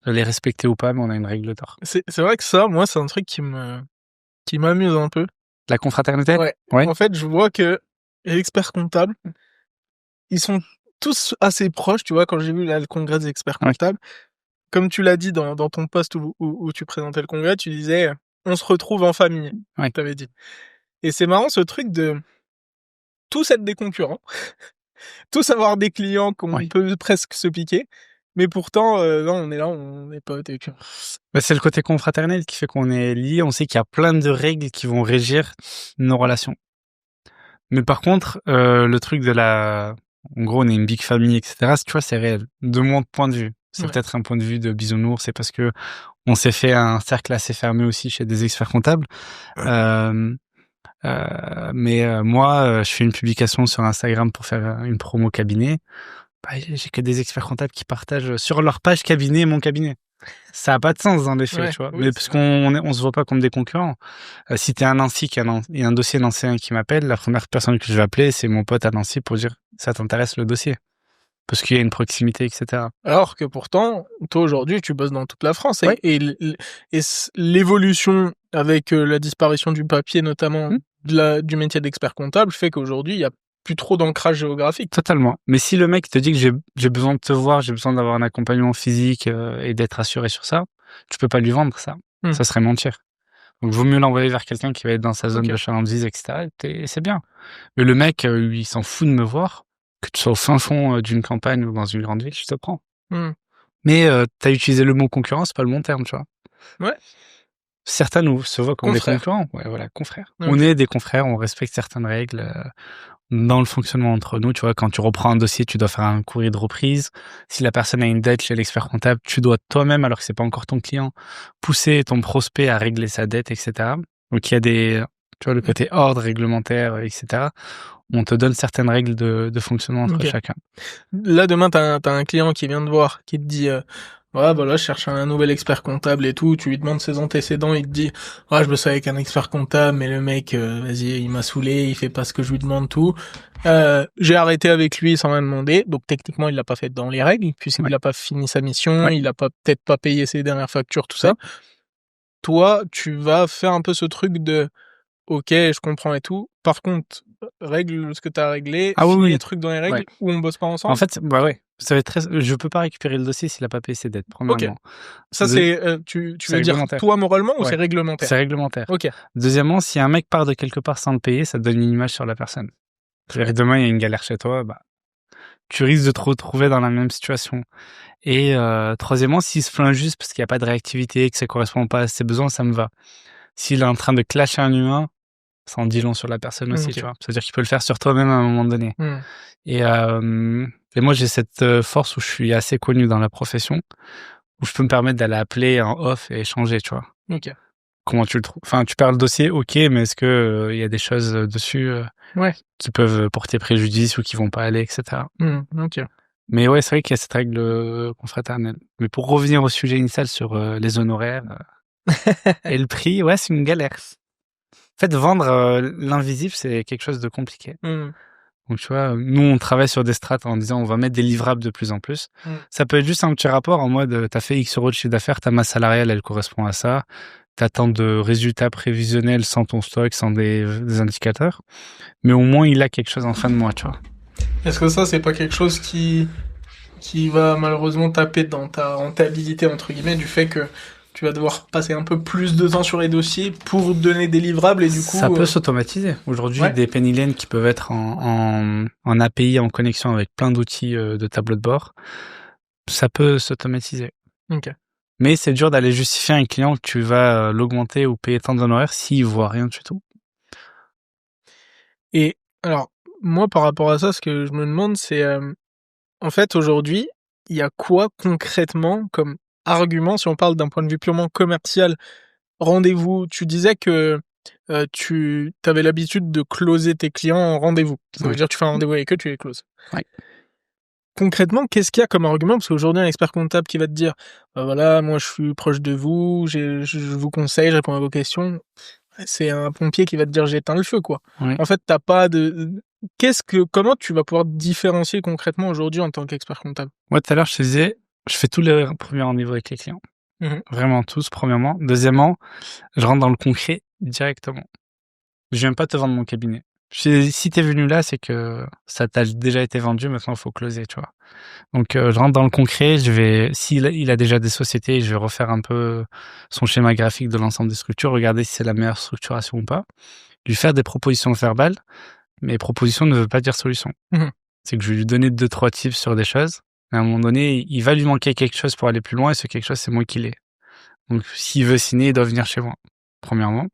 Les respecter ou pas, mais on a une règle d'or. C'est vrai que ça, moi, c'est un truc qui m'amuse un peu. La confraternité? Ouais. Ouais. En fait, je vois que les experts comptables, ils sont tous assez proches, tu vois, quand j'ai vu là, le congrès des experts Ouais. comptables, comme tu l'as dit dans ton post où tu présentais le congrès, tu disais on se retrouve en famille, Ouais. t'avais dit. Et c'est marrant ce truc de tous être des concurrents, tous avoir des clients qu'on Ouais. peut presque se piquer, mais pourtant, non, on est là, on est potes et que... Bah, c'est le côté confraternel qui fait qu'on est liés. On sait qu'il y a plein de règles qui vont régir nos relations. Mais par contre, le truc de la... En gros, on est une big family, etc. Tu vois, c'est réel. De mon point de vue. C'est Ouais. peut-être un point de vue de bisounours. C'est parce que on s'est fait un cercle assez fermé aussi chez des experts comptables. Mais moi, je fais une publication sur Instagram pour faire une promo cabinet. Bah, j'ai que des experts comptables qui partagent sur leur page cabinet mon cabinet. Ça a pas de sens dans les faits, Ouais, tu vois. oui, Mais c'est parce vrai. on se voit pas comme des concurrents. Si t'es à Nancy, il y a un dossier nancéen qui m'appelle, la première personne que je vais appeler, c'est mon pote à Nancy pour dire ça t'intéresse le dossier. Parce qu'il y a une proximité, etc. Alors que pourtant, toi aujourd'hui, tu bosses dans toute la France. Ouais. Et l'évolution avec la disparition du papier, notamment du métier d'expert comptable, fait qu'aujourd'hui, il n'y a plus trop d'ancrage géographique. Totalement. Mais si le mec te dit que j'ai besoin de te voir, j'ai besoin d'avoir un accompagnement physique et d'être assuré sur ça, tu peux pas lui vendre ça. Ça serait mentir. Donc, vaut mieux l'envoyer vers quelqu'un qui va être dans sa zone de chalandise, etc. Et c'est bien. Mais le mec, il s'en fout de me voir. Que tu sois au fin fond d'une campagne ou dans une grande ville, je te prends. Mais t'as utilisé le mot concurrence, c'est pas le bon terme, tu vois. Ouais. Certains nous se voient comme Confrères. des concurrents. Ouais, voilà, confrères. Okay. On est des confrères, on respecte certaines règles dans le fonctionnement entre nous. Tu vois, quand tu reprends un dossier, tu dois faire un courrier de reprise. Si la personne a une dette chez l'expert comptable, tu dois toi-même, alors que c'est pas encore ton client, pousser ton prospect à régler sa dette, etc. Donc il y a des, tu vois, le côté ordre réglementaire, etc. On te donne certaines règles de fonctionnement entre chacun. Là, demain, t'as un client qui vient te voir, qui te dit ouais, bah là, je cherche un nouvel expert comptable et tout. Tu lui demandes ses antécédents, il te dit ouais, je bosse avec un expert comptable, mais le mec, vas-y, il m'a saoulé, il fait pas ce que je lui demande, tout. J'ai arrêté avec lui sans rien demander, donc techniquement, il l'a pas fait dans les règles, puisqu'il a pas fini sa mission, il a peut-être pas payé ses dernières factures, tout ça. Toi, tu vas faire un peu ce truc de ok, je comprends et tout. Par contre, règle ce que t'as réglé, finis les trucs dans les règles, ou on bosse pas ensemble. En fait, bah ouais, ça va être je peux pas récupérer le dossier s'il a pas payé ses dettes, premièrement. Ça, c'est, tu veux dire toi moralement ou c'est réglementaire? C'est réglementaire. Ok. Deuxièmement, si un mec part de quelque part sans le payer, ça te donne une image sur la personne. C'est-à-dire, demain, il y a une galère chez toi, bah, tu risques de te retrouver dans la même situation. Et troisièmement, s'il se plaint juste parce qu'il n'y a pas de réactivité, que ça correspond pas à ses besoins, ça me va. S'il est en train de clasher un humain, ça en dit long sur la personne aussi, tu vois. C'est-à-dire qu'il peut le faire sur toi-même à un moment donné. Et moi, j'ai cette force où je suis assez connu dans la profession, où je peux me permettre d'aller appeler en off et échanger, tu vois. Ok. Comment tu le trouves? Enfin, tu perds le dossier, ok, mais est-ce que il y a des choses dessus qui peuvent porter préjudice ou qui vont pas aller, etc. Ok. Mais ouais, c'est vrai qu'il y a cette règle confraternelle. Mais pour revenir au sujet initial sur les honoraires et le prix, ouais, c'est une galère. En fait, vendre l'invisible, c'est quelque chose de compliqué. Donc, tu vois, nous, on travaille sur des strates en disant on va mettre des livrables de plus en plus. Ça peut être juste un petit rapport en mode t'as fait X euros de chiffre d'affaires, ta masse salariale, elle correspond à ça. T'as tant de résultats prévisionnels sans ton stock, sans des indicateurs. Mais au moins, il a quelque chose en fin de mois, tu vois. Est-ce que ça, c'est pas quelque chose qui va malheureusement taper dans ta rentabilité, entre guillemets, du fait que tu vas devoir passer un peu plus de temps sur les dossiers pour donner des livrables et du coup... Ça peut s'automatiser. Aujourd'hui, des penny lane qui peuvent être en API, en connexion avec plein d'outils de tableau de bord, ça peut s'automatiser. Ok. Mais c'est dur d'aller justifier à un client que tu vas l'augmenter ou payer tant d'honoraires s'il voit rien du tout. Et alors, moi, par rapport à ça, ce que je me demande, c'est... en fait, aujourd'hui, il y a quoi concrètement comme argument, si on parle d'un point de vue purement commercial, rendez-vous? Tu disais que tu avais l'habitude de closer tes clients en rendez-vous. Ça veut dire que tu fais un rendez-vous avec eux, tu les closes. Ouais. Concrètement, qu'est-ce qu'il y a comme argument? Parce qu'aujourd'hui, un expert comptable qui va te dire bah voilà, moi je suis proche de vous, je vous conseille, je réponds à vos questions. C'est un pompier qui va te dire j'éteins le feu, quoi. Ouais. En fait, t'as pas de comment tu vas pouvoir te différencier concrètement aujourd'hui en tant qu'expert comptable? Moi, tout à l'heure, je te disais, je fais tous les premiers rendez-vous avec les clients. Mmh. Vraiment tous, premièrement. Deuxièmement, je rentre dans le concret directement. Je viens pas te vendre mon cabinet. Si t'es venu là, c'est que ça t'a déjà été vendu, maintenant il faut closer, tu vois. Donc je rentre dans le concret, s'il a déjà des sociétés, je vais refaire un peu son schéma graphique de l'ensemble des structures, regarder si c'est la meilleure structuration ou pas, lui faire des propositions verbales, mais proposition ne veut pas dire solution. Mmh. C'est que je vais lui donner 2-3 tips sur des choses, mais à un moment donné, il va lui manquer quelque chose pour aller plus loin, et ce quelque chose, c'est moi qui l'ai. Donc s'il veut signer, il doit venir chez moi, premièrement.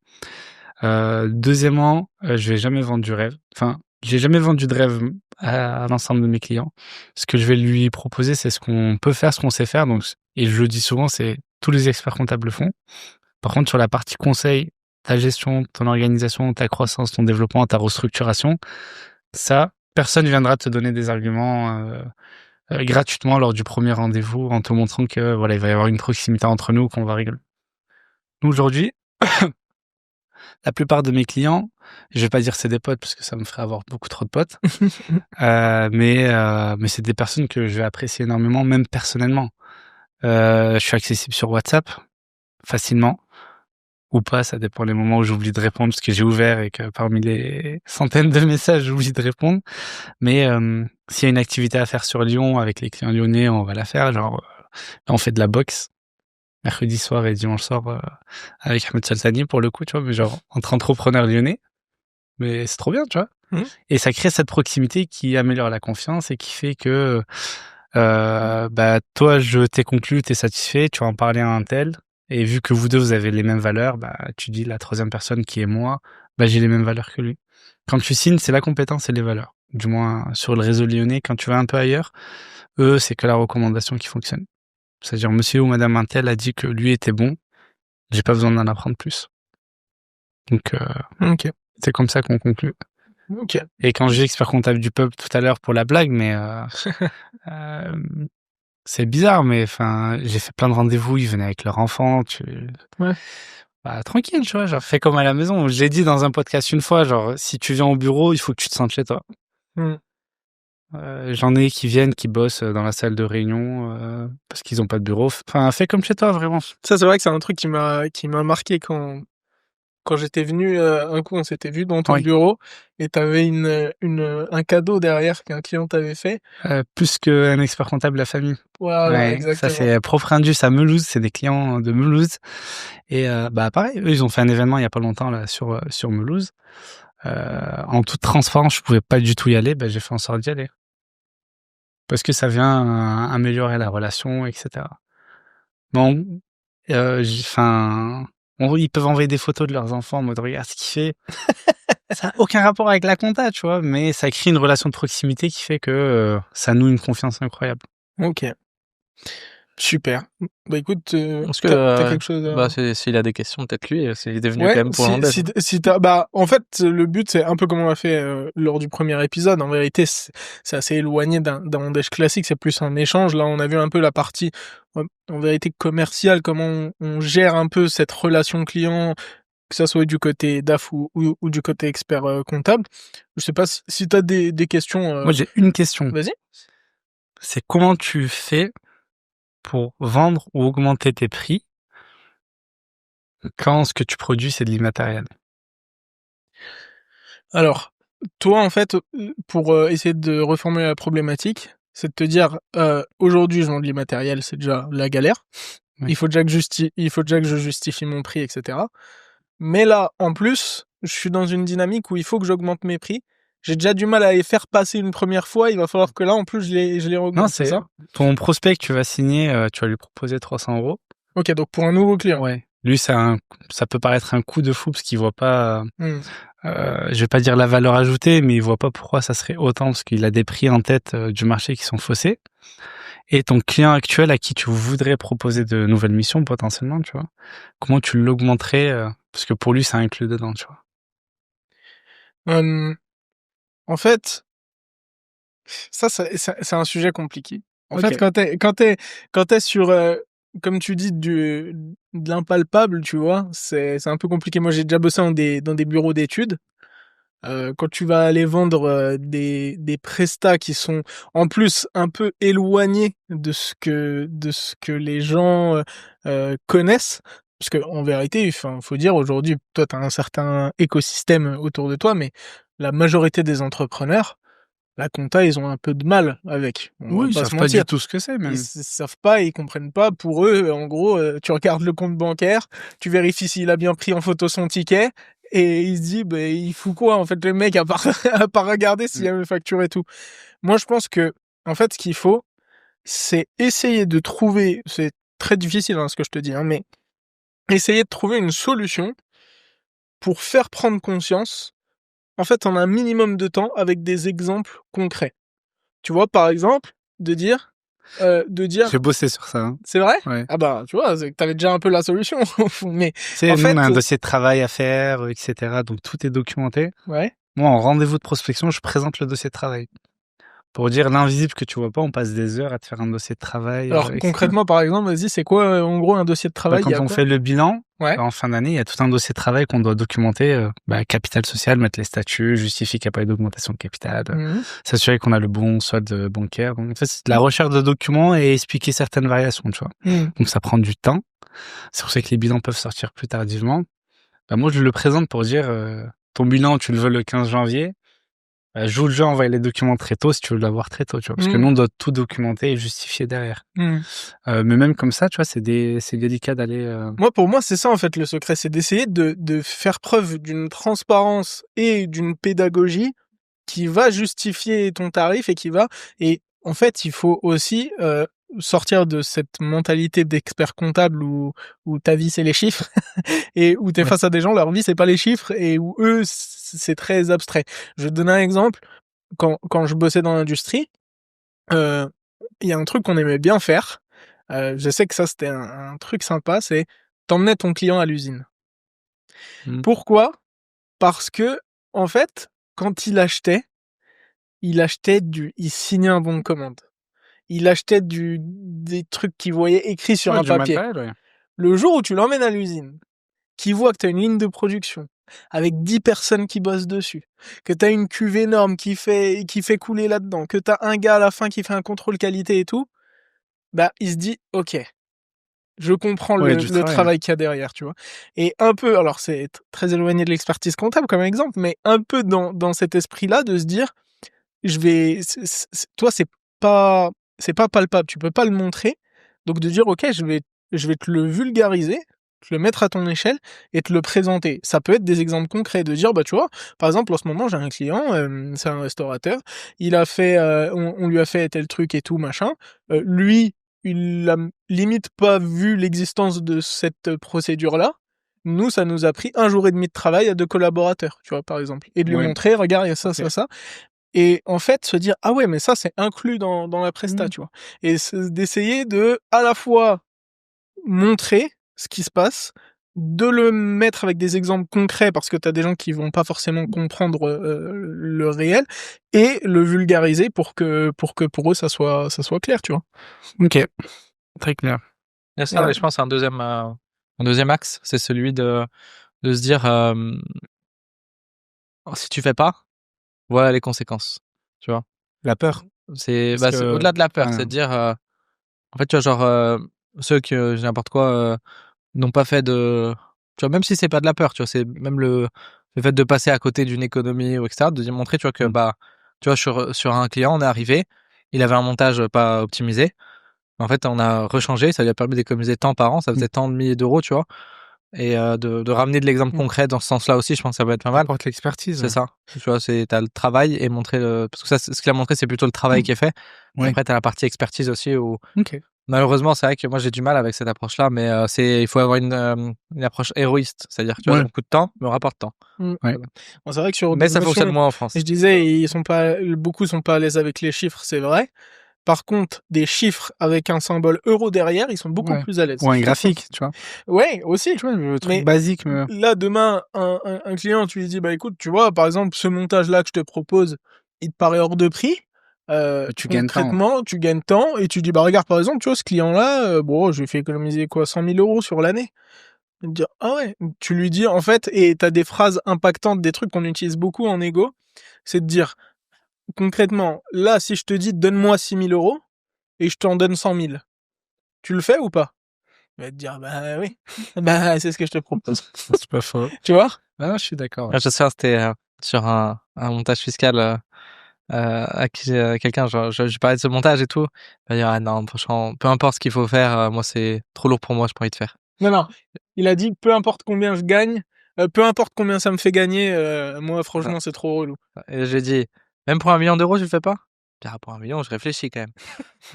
Deuxièmement, je vais jamais vendre du rêve. Enfin, j'ai jamais vendu de rêve à l'ensemble de mes clients. Ce que je vais lui proposer, c'est ce qu'on peut faire, ce qu'on sait faire. Donc, et je le dis souvent, c'est tous les experts comptables le font. Par contre, sur la partie conseil, ta gestion, ton organisation, ta croissance, ton développement, ta restructuration, ça, personne viendra te donner des arguments gratuitement lors du premier rendez-vous en te montrant que voilà, il va y avoir une proximité entre nous, qu'on va rigoler. Nous, aujourd'hui, la plupart de mes clients, je vais pas dire c'est des potes parce que ça me ferait avoir beaucoup trop de potes, mais c'est des personnes que je vais apprécier énormément, même personnellement. Je suis accessible sur WhatsApp facilement ou pas, ça dépend des moments où j'oublie de répondre parce que j'ai ouvert et que parmi les centaines de messages, j'oublie de répondre. Mais s'il y a une activité à faire sur Lyon avec les clients lyonnais, on va la faire. Genre, là, on fait de la boxe mercredi soir et dimanche soir avec Ahmed Salsani pour le coup, tu vois, mais genre entre entrepreneurs lyonnais. Mais c'est trop bien, tu vois. Mmh. Et ça crée cette proximité qui améliore la confiance et qui fait que bah toi, je t'ai conclu, t'es satisfait, tu vas en parler à un tel. Et vu que vous deux, vous avez les mêmes valeurs, bah tu dis la troisième personne qui est moi, bah j'ai les mêmes valeurs que lui. Quand tu signes, c'est la compétence et les valeurs. Du moins sur le réseau lyonnais, quand tu vas un peu ailleurs, eux, c'est que la recommandation qui fonctionne. C'est-à-dire monsieur ou madame un tel a dit que lui était bon, j'ai pas besoin d'en apprendre plus. Donc OK. c'est comme ça qu'on conclut. OK. Et quand j'ai expert comptable du peuple tout à l'heure pour la blague, mais c'est bizarre, mais enfin, j'ai fait plein de rendez-vous, ils venaient avec leur enfant, Ouais. bah, tranquille, tu vois, genre fais comme à la maison. J'ai dit dans un podcast une fois, genre si tu viens au bureau, il faut que tu te sentes chez toi. Mmh. J'en ai qui viennent, qui bossent dans la salle de réunion parce qu'ils ont pas de bureau. Enfin, fais comme chez toi, vraiment. Ça, c'est vrai que c'est un truc qui m'a marqué quand j'étais venu, un coup, on s'était vu dans ton Oui. bureau et t'avais un cadeau derrière qu'un client t'avait fait. Plus qu'un expert comptable, la famille. Voilà, Ouais, ça exactement. c'est Propre Indus à Mulhouse, c'est des clients de Mulhouse. Et bah pareil, eux ils ont fait un événement il y a pas longtemps là sur Mulhouse. En toute transparence, je pouvais pas du tout y aller, bah j'ai fait en sorte d'y aller. Parce que ça vient améliorer la relation, etc. Bon, ils peuvent envoyer des photos de leurs enfants en mode regarde ce qu'il fait. Ça n'a aucun rapport avec la compta, tu vois, mais ça crée une relation de proximité qui fait que ça noue une confiance incroyable. OK. Super. Bah, écoute, Est-ce que, t'as quelque chose à... bah, s'il a des questions, peut-être lui, s'il est venu Ouais, quand même pour si l'Andez. si t'as bah, en fait, le but, c'est un peu comme on l'a fait, lors du premier épisode. En vérité, c'est assez éloigné d'un ondage classique, c'est plus un échange. Là, on a vu un peu la partie, en vérité commerciale, comment on gère un peu cette relation client, que ça soit du côté DAF ou du côté expert, comptable. Je sais pas si t'as des questions, Moi, j'ai une question. vas-y? C'est comment tu fais pour vendre ou augmenter tes prix quand ce que tu produis, c'est de l'immatériel? Alors, toi, en fait, pour, essayer de reformuler la problématique, c'est de te dire, aujourd'hui, je vends de l'immatériel, c'est déjà la galère. Oui. Il faut déjà que je justifie mon prix et cetera. Mais là, en plus, je suis dans une dynamique où il faut que j'augmente mes prix. J'ai déjà du mal à les faire passer une première fois, il va falloir que là, en plus, je les Non, augmente, c'est c'est ça? ton prospect que tu vas signer, tu vas lui proposer 300 €. OK, donc pour un nouveau client? Ouais. Lui, ça peut paraître un coup de fou parce qu'il voit pas, Mmh. je vais pas dire la valeur ajoutée, mais il voit pas pourquoi ça serait autant parce qu'il a des prix en tête du marché qui sont faussés. Et ton client actuel à qui tu voudrais proposer de nouvelles missions potentiellement, tu vois, comment tu l'augmenterais parce que pour lui, ça inclut dedans, tu vois. En fait, ça, c'est un sujet compliqué. En Ok. fait, quand t'es sur, comme tu dis, de l'impalpable, tu vois, c'est un peu compliqué. Moi, j'ai déjà bossé dans des bureaux d'études. quand tu vas aller vendre des prestats qui sont en plus un peu éloignés de ce que les gens connaissent, parce que en vérité, enfin, faut dire aujourd'hui, toi, tu as un certain écosystème autour de toi, mais la majorité des entrepreneurs, la compta, ils ont un peu de mal avec. On va Oui, ils pas savent se pas du mentir. tout ce que c'est, Ils même. savent pas, ils comprennent pas. Pour eux, en gros, tu regardes le compte bancaire, tu vérifies s'il a bien pris en photo son ticket, et il se dit, bah, il fout quoi, en fait, le mec, à part, à part regarder s'il y a une facture et tout. Moi, je pense que, en fait, ce qu'il faut, c'est essayer de trouver, c'est très difficile, hein, ce que je te dis, hein, mais essayer de trouver une solution pour faire prendre conscience, en fait, en un minimum de temps, avec des exemples concrets. Tu vois, par exemple, de dire, J'ai bossé sur ça. Hein. c'est vrai? Ouais. Ah bah, tu vois, c'est que t'avais déjà un peu la solution, au fond. Mais, Tu sais, en nous, fait, on a un dossier de travail à faire, etc. Donc, tout est documenté. ouais. Moi, en rendez-vous de prospection, je présente le dossier de travail. Pour dire l'invisible que tu vois pas, on passe des heures à te faire un dossier de travail, Alors, etc. concrètement, par exemple, vas-y, c'est quoi, en gros, un dossier de travail? Il y Quand a on quoi? fait le bilan, Ouais. en fin d'année, il y a tout un dossier de travail qu'on doit documenter. Capital social, mettre les statuts, justifier qu'il n'y a pas eu d'augmentation de capital, Mhm. s'assurer qu'on a le bon solde bancaire. Donc, en fait, c'est de la recherche de documents et expliquer certaines variations, tu vois. Mhm. Donc, ça prend du temps. C'est pour ça que les bilans peuvent sortir plus tardivement. Moi, je le présente pour dire, ton bilan, tu le veux le 15 janvier. Joue le jeu, envoie les documents très tôt si tu veux l'avoir très tôt, tu vois. Parce que Mhm. nous, on doit tout documenter et justifier derrière. Mhm. Mais même comme ça, tu vois, c'est délicat d'aller... Moi, pour moi, c'est ça, en fait, le secret. C'est d'essayer de faire preuve d'une transparence et d'une pédagogie qui va justifier ton tarif et en fait, il faut aussi sortir de cette mentalité d'expert comptable où ta vie c'est les chiffres et où t'es Ouais. face à des gens, leur vie c'est pas les chiffres et où eux c'est très abstrait. Je vais te donner un exemple. Quand je bossais dans l'industrie, il y a un truc qu'on aimait bien faire. Je sais que ça c'était un truc sympa, c'est t'emmenais ton client à l'usine. Mm. Pourquoi? Parce que en fait, quand il signait un bon de commande. Il achetait des trucs qu'il voyait écrits sur Ouais, un du papier. matériel, ouais. Le jour où tu l'emmènes à l'usine, qu'il voit que tu as une ligne de production avec 10 personnes qui bossent dessus, que tu as une cuve énorme qui fait couler là-dedans, que tu as un gars à la fin qui fait un contrôle qualité et tout, bah, il se dit, OK, je comprends Ouais, le travail qu'il y a derrière, tu vois. Et un peu, alors c'est très éloigné de l'expertise comptable comme exemple, mais un peu dans cet esprit-là de se dire, je vais, toi, c'est pas palpable, tu peux pas le montrer. Donc de dire, ok, je vais te le vulgariser, te le mettre à ton échelle et te le présenter. Ça peut être des exemples concrets de dire, bah tu vois, par exemple, en ce moment, j'ai un client, c'est un restaurateur, il a fait, on lui a fait tel truc et tout, machin. Lui, il a limite pas vu l'existence de cette procédure-là. Nous, ça nous a pris 1 jour et demi de travail à 2 collaborateurs, tu vois, par exemple. Et de lui Ouais. montrer, regarde, il y a ça, Ok. ça. Et en fait, se dire, ah ouais, mais ça, c'est inclus dans la presta, Mm. tu vois. Et d'essayer de, à la fois, montrer ce qui se passe, de le mettre avec des exemples concrets, parce que tu as des gens qui vont pas forcément comprendre le réel, et le vulgariser pour que pour eux, ça soit clair, tu vois. Ok, très clair. Il y a ça, Ouais. mais je pense un deuxième axe, c'est celui de se dire, si tu fais pas, voilà les conséquences, tu vois? La peur. C'est Parce c'est que... au-delà de la peur, ouais. c'est de dire, en fait, tu vois, genre, ceux qui, j'ai n'importe quoi, n'ont pas fait de, tu vois, même si c'est pas de la peur, tu vois, c'est même le fait de passer à côté d'une économie ou et cetera, de dire montrer, tu vois, que, Mm. bah, tu vois, sur un client, on est arrivé, il avait un montage pas optimisé. En fait, on a rechangé, ça lui a permis d'économiser tant par an, ça faisait tant de milliers d'euros, tu vois? Et de ramener de l'exemple Mm. concret dans ce sens-là aussi, je pense que ça peut être pas mal. Apporte l'expertise. C'est ça. Tu vois, t'as le travail et montrer parce que ça, ce qu'il a montré, c'est plutôt le travail qui est fait. Ouais. Après, t'as la partie expertise aussi où, Ok. malheureusement, c'est vrai que moi, j'ai du mal avec cette approche-là, mais il faut avoir une approche héroïste. C'est-à-dire, tu vois, Ouais. beaucoup de temps, me rapporte temps. Mm. Ouais. Bon, c'est vrai que sur Mais d'autres ça fonctionne notions, moins en France. je disais, beaucoup sont pas à l'aise avec les chiffres, c'est vrai. Par contre, des chiffres avec un symbole euro derrière, ils sont beaucoup Ouais. plus à l'aise. Ou un graphique, tu vois. Ouais, aussi. Tu vois, le truc Mais basique. Mais... là, demain, un client, tu lui dis, bah écoute, tu vois, par exemple, ce montage-là que je te propose, il te paraît hors de prix. tu gagnes temps. Concrètement, tu gagnes temps et tu dis, bah regarde, par exemple, tu vois, ce client-là, bon, je lui fais économiser quoi, 100 000 euros sur l'année. Il va te dire ah ouais. Tu lui dis en fait, et t'as des phrases impactantes, des trucs qu'on utilise beaucoup en égo, c'est de dire concrètement, là si je te dis donne-moi 6 000 € et je t'en donne 100 000, tu le fais ou pas? Il va te dire bah oui, bah c'est ce que je te propose. C'est pas faux. Tu vois? Ah non, je suis d'accord. Je me souviens, c'était sur un montage fiscal à qui quelqu'un, je parlais de ce montage et tout. Il va dire ah non, franchement, peu importe ce qu'il faut faire, moi c'est trop lourd pour moi, j'ai pas envie de faire. Non, il a dit peu importe combien je gagne, peu importe combien ça me fait gagner, moi franchement c'est trop relou. Et j'ai dit même pour 1 million d'euros, tu le fais pas? Il dit, ah, pour 1 million, je réfléchis quand même.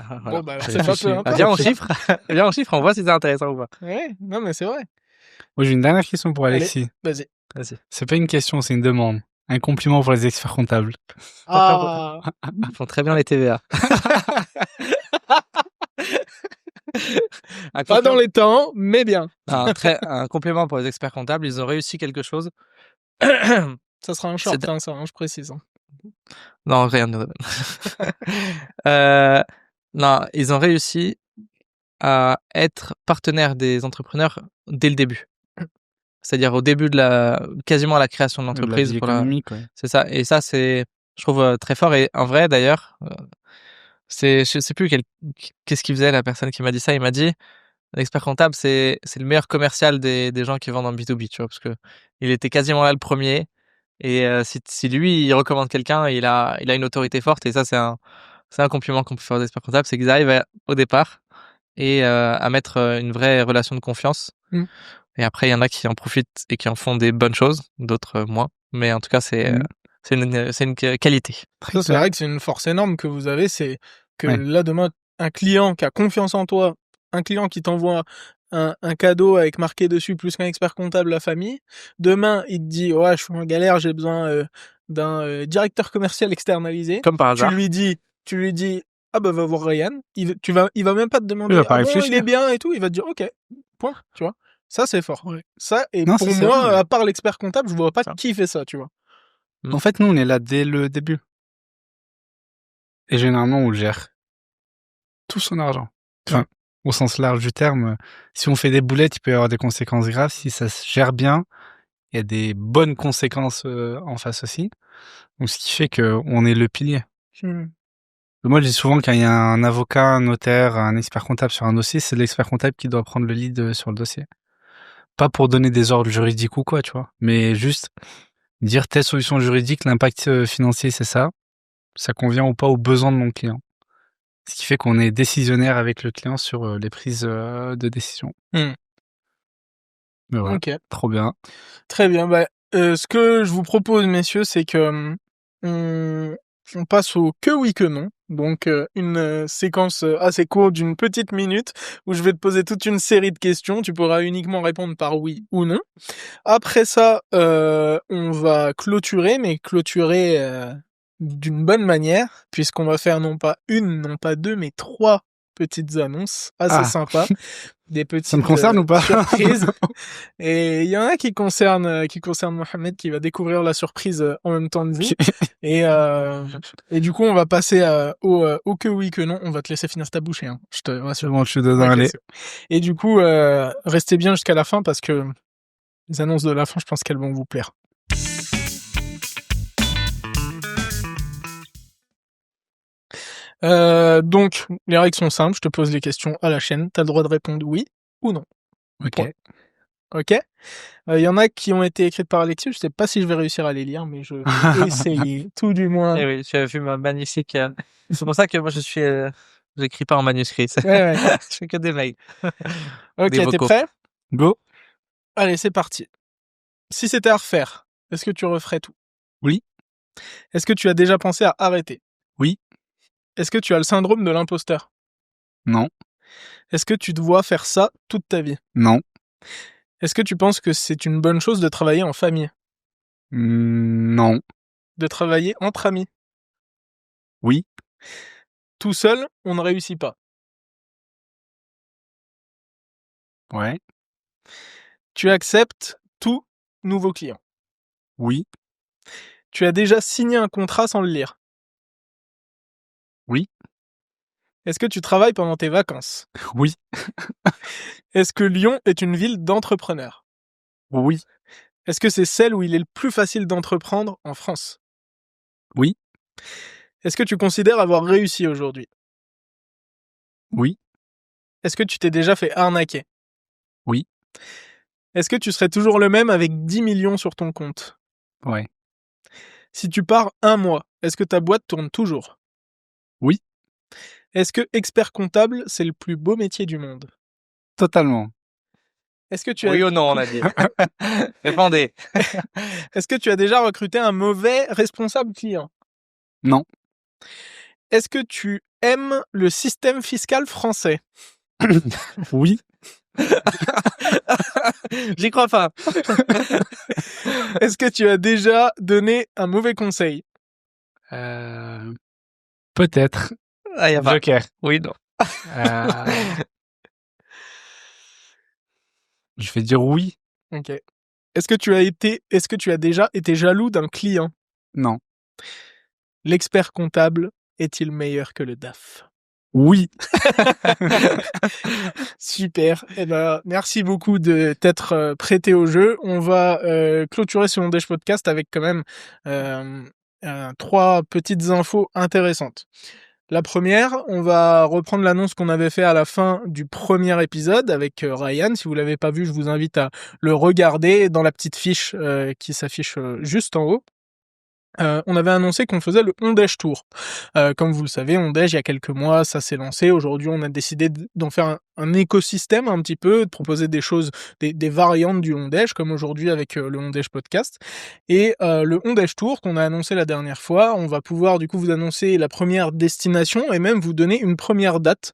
Ah, voilà. Bon bah alors j'ai c'est pas réfléchi. peu Ah, importe. Viens on chiffre, viens on chiffre, on voit si c'est intéressant ou pas. Ouais, non mais c'est vrai. Moi, j'ai une dernière question pour Allez, Alexis. vas-y. Vas-y. C'est pas une question, c'est une demande. Un compliment pour les experts comptables. Ah. Ils font très bien les TVA. Un Pas dans compliment- les temps, mais bien. un complément pour les experts comptables, ils ont réussi quelque chose. Ça sera un short, ça, je précise. Hein. Non, rien de non, ils ont réussi à être partenaires des entrepreneurs dès le début. C'est-à-dire au début quasiment à la création de De la l'entreprise vie pour la économique, ouais. c'est ça. Et ça, c'est, je trouve, très fort. Et en vrai, d'ailleurs, je sais plus qu'est-ce qu'il faisait, la personne qui m'a dit ça. Il m'a dit, l'expert comptable, c'est le meilleur commercial des gens qui vendent en B2B, tu vois, parce que il était quasiment là le premier. Et si lui, il recommande quelqu'un, il a une autorité forte. Et ça, c'est un compliment qu'on peut faire aux experts comptables, c'est qu'ils arrivent au départ et à mettre une vraie relation de confiance. Mmh. Et après, il y en a qui en profitent et qui en font des bonnes choses, d'autres moins. Mais en tout cas, c'est une qualité. Très Ça, c'est clair. vrai que c'est une force énorme que vous avez, c'est que Ouais. là, demain, un client qui a confiance en toi, un client qui t'envoie un cadeau avec marqué dessus plus qu'un expert comptable la famille, demain, il te dit ouais, je suis en galère, j'ai besoin d'un directeur commercial externalisé. Comme par hasard. Tu lui dis ah bah va voir Ryan, il va même pas te Il demander va pas ah bon, il est réfléchir. bien et tout, il va te dire ok, point, tu vois. Ça c'est fort. Ouais. Ça, et Non, pour ça, c'est moi, vrai, ouais. à part l'expert comptable, je vois pas Ça. qui fait ça, tu vois. En fait, nous, on est là dès le début. Et généralement, on gère tout son argent. Enfin, au sens large du terme, si on fait des boulettes, il peut y avoir des conséquences graves. Si ça se gère bien, il y a des bonnes conséquences en face aussi. Donc, ce qui fait qu'on est le pilier. Hmm. Moi, je dis souvent quand il y a un avocat, un notaire, un expert comptable sur un dossier, c'est l'expert comptable qui doit prendre le lead sur le dossier. Pas pour donner des ordres juridiques ou quoi, tu vois, mais juste dire telle solution juridique, l'impact financier, c'est ça. Ça convient ou pas aux besoins de mon client. Ce qui fait qu'on est décisionnaire avec le client sur les prises de décision. Hmm. Mais voilà, Ok. trop bien. Très bien. Bah, ce que je vous propose, messieurs, c'est que on passe au que oui que non. Donc une séquence assez courte d'une petite minute où je vais te poser toute une série de questions. Tu pourras uniquement répondre par oui ou non. Après ça, on va clôturer, mais clôturer d'une bonne manière, puisqu'on va faire non pas une, non pas deux, mais 3 petites annonces assez sympas. Des petites Ça me concerne ou pas surprises. Et il y en a qui concernent Mohamed, qui va découvrir la surprise en même temps que vous. Et du coup, on va passer au que oui, que non. On va te laisser finir ta bouchée, hein. Je te rassure. C'est bon, je suis dedans, Ok, allez. c'est bon. Et du coup, restez bien jusqu'à la fin parce que les annonces de la fin, je pense qu'elles vont vous plaire. Donc, les règles sont simples. Je te pose les questions à la chaîne. Tu as le droit de répondre oui ou non. Ok. Point. Ok. Il y en a qui ont été écrites par Alexis. Je sais pas si je vais réussir à les lire, mais je vais essayer, tout du moins. Eh oui, tu as vu ma magnifique. C'est pour ça que moi j'écris pas en manuscrit. Ouais. Je fais que des mails. Ok, Des t'es vocaux. prêt? Go. Allez, c'est parti. Si c'était à refaire, est-ce que tu referais tout? Oui. Est-ce que tu as déjà pensé à arrêter? Oui. Est-ce que tu as le syndrome de l'imposteur? Non. Est-ce que tu dois faire ça toute ta vie? Non. Est-ce que tu penses que c'est une bonne chose de travailler en famille? Non. De travailler entre amis? Oui. Tout seul, on ne réussit pas. Ouais. Tu acceptes tout nouveau client. Oui. Tu as déjà signé un contrat sans le lire. Oui. Est-ce que tu travailles pendant tes vacances? Oui. Est-ce que Lyon est une ville d'entrepreneurs? Oui. Est-ce que c'est celle où il est le plus facile d'entreprendre en France? Oui. Est-ce que tu considères avoir réussi aujourd'hui? Oui. Est-ce que tu t'es déjà fait arnaquer? Oui. Est-ce que tu serais toujours le même avec 10 millions sur ton compte? Ouais. Si tu pars un mois, est-ce que ta boîte tourne toujours? Oui. Est-ce que expert comptable, c'est le plus beau métier du monde? Totalement. Est-ce que tu as... Oui ou non, on a dit. Répondez. Est-ce que tu as déjà recruté un mauvais responsable client? Non. Est-ce que tu aimes le système fiscal français? Oui. J'y crois pas. Est-ce que tu as déjà donné un mauvais conseil? Peut-être. Ah, y a pas. Joker. Oui, non. Je vais dire oui. Ok. Est-ce que tu as déjà été jaloux d'un client? Non. L'expert comptable est-il meilleur que le DAF? Oui. Super. Eh ben, merci beaucoup de t'être prêté au jeu. On va clôturer ce Ondèche Podcast avec quand même 3 petites infos intéressantes. La première, on va reprendre l'annonce qu'on avait fait à la fin du premier épisode avec Ryan. Si vous l'avez pas vu, je vous invite à le regarder dans la petite fiche qui s'affiche juste en haut. On avait annoncé qu'on faisait le Ondège Tour. Comme vous le savez, Ondège, il y a quelques mois, ça s'est lancé. Aujourd'hui, on a décidé d'en faire un écosystème un petit peu, de proposer des choses, des variantes du Ondège, comme aujourd'hui avec le Ondège Podcast. Et le Ondège Tour qu'on a annoncé la dernière fois, on va pouvoir du coup vous annoncer la première destination et même vous donner une première date.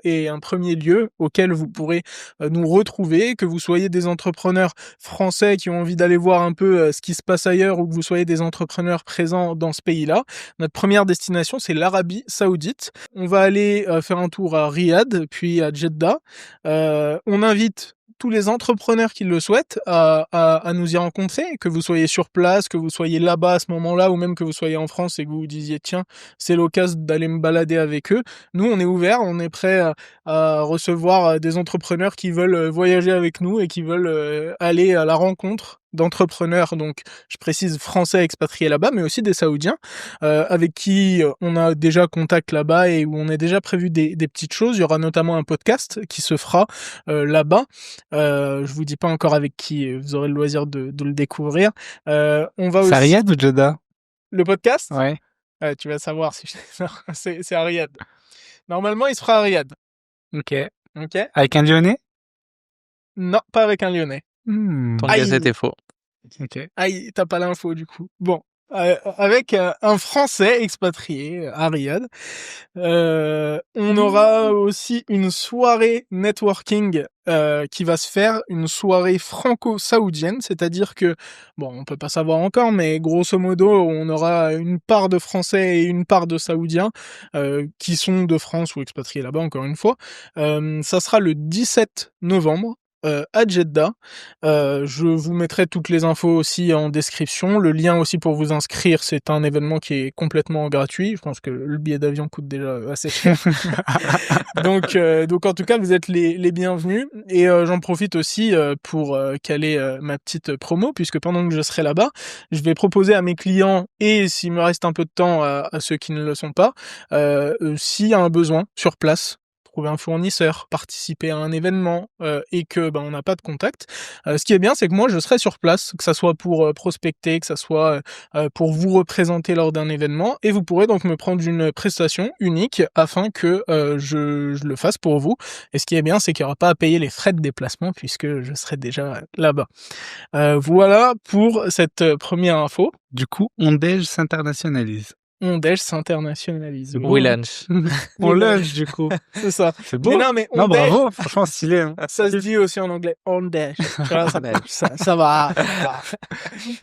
Et un premier lieu auquel vous pourrez nous retrouver, que vous soyez des entrepreneurs français qui ont envie d'aller voir un peu ce qui se passe ailleurs ou que vous soyez des entrepreneurs présents dans ce pays-là. Notre première destination, c'est l'Arabie Saoudite. On va aller faire un tour à Riyad, puis à Jeddah. On invite tous les entrepreneurs qui le souhaitent à nous y rencontrer, que vous soyez sur place, que vous soyez là-bas à ce moment-là, ou même que vous soyez en France et que vous vous disiez tiens, c'est l'occasion d'aller me balader avec eux. Nous, on est ouvert, on est prêt à recevoir des entrepreneurs qui veulent voyager avec nous et qui veulent aller à la rencontre d'entrepreneurs, donc je précise français expatriés là-bas, mais aussi des Saoudiens, avec qui on a déjà contact là-bas et où on a déjà prévu des petites choses. Il y aura notamment un podcast qui se fera là-bas. Je vous dis pas encore avec qui, vous aurez le loisir de le découvrir. On va aussi... C'est à Riyad ou Jeddah? Le podcast? Ouais. Tu vas savoir si c'est à Riyad. Normalement, il se fera à Riyad. Ok. Ok? Avec un Lyonnais? Non, pas avec un Lyonnais. Ton Aïe. gazette est faux. Ok. Aïe, t'as pas l'info du coup. Bon, avec un Français expatrié à Riyad. On aura aussi une soirée networking qui va se faire, une soirée franco-saoudienne, c'est-à-dire que, bon, on peut pas savoir encore, mais grosso modo, on aura une part de Français et une part de Saoudiens qui sont de France ou expatriés là-bas, encore une fois. Ça sera le 17 novembre. À Jeddah. Je vous mettrai toutes les infos aussi en description. Le lien aussi pour vous inscrire, c'est un événement qui est complètement gratuit. Je pense que le billet d'avion coûte déjà assez cher. donc en tout cas, vous êtes les bienvenus. Et j'en profite aussi pour caler ma petite promo, puisque pendant que je serai là-bas, je vais proposer à mes clients, et s'il me reste un peu de temps à ceux qui ne le sont pas, s'il y a un besoin sur place, trouver un fournisseur, participer à un événement et que on n'a pas de contact. Ce qui est bien, c'est que moi je serai sur place, que ça soit pour prospecter, que ça soit pour vous représenter lors d'un événement, et vous pourrez donc me prendre une prestation unique afin que je le fasse pour vous. Et ce qui est bien, c'est qu'il n'y aura pas à payer les frais de déplacement puisque je serai déjà là-bas. Voilà pour cette première info. Du coup, Ondège s'internationalise. Ondège s'internationalise. We lunch. On lunch, du coup. C'est ça. C'est beau. Mais non, mais Non, Ondège, bravo. Franchement, stylé. Hein. ça se dit aussi en anglais. Ondège. Tu vois, ça va.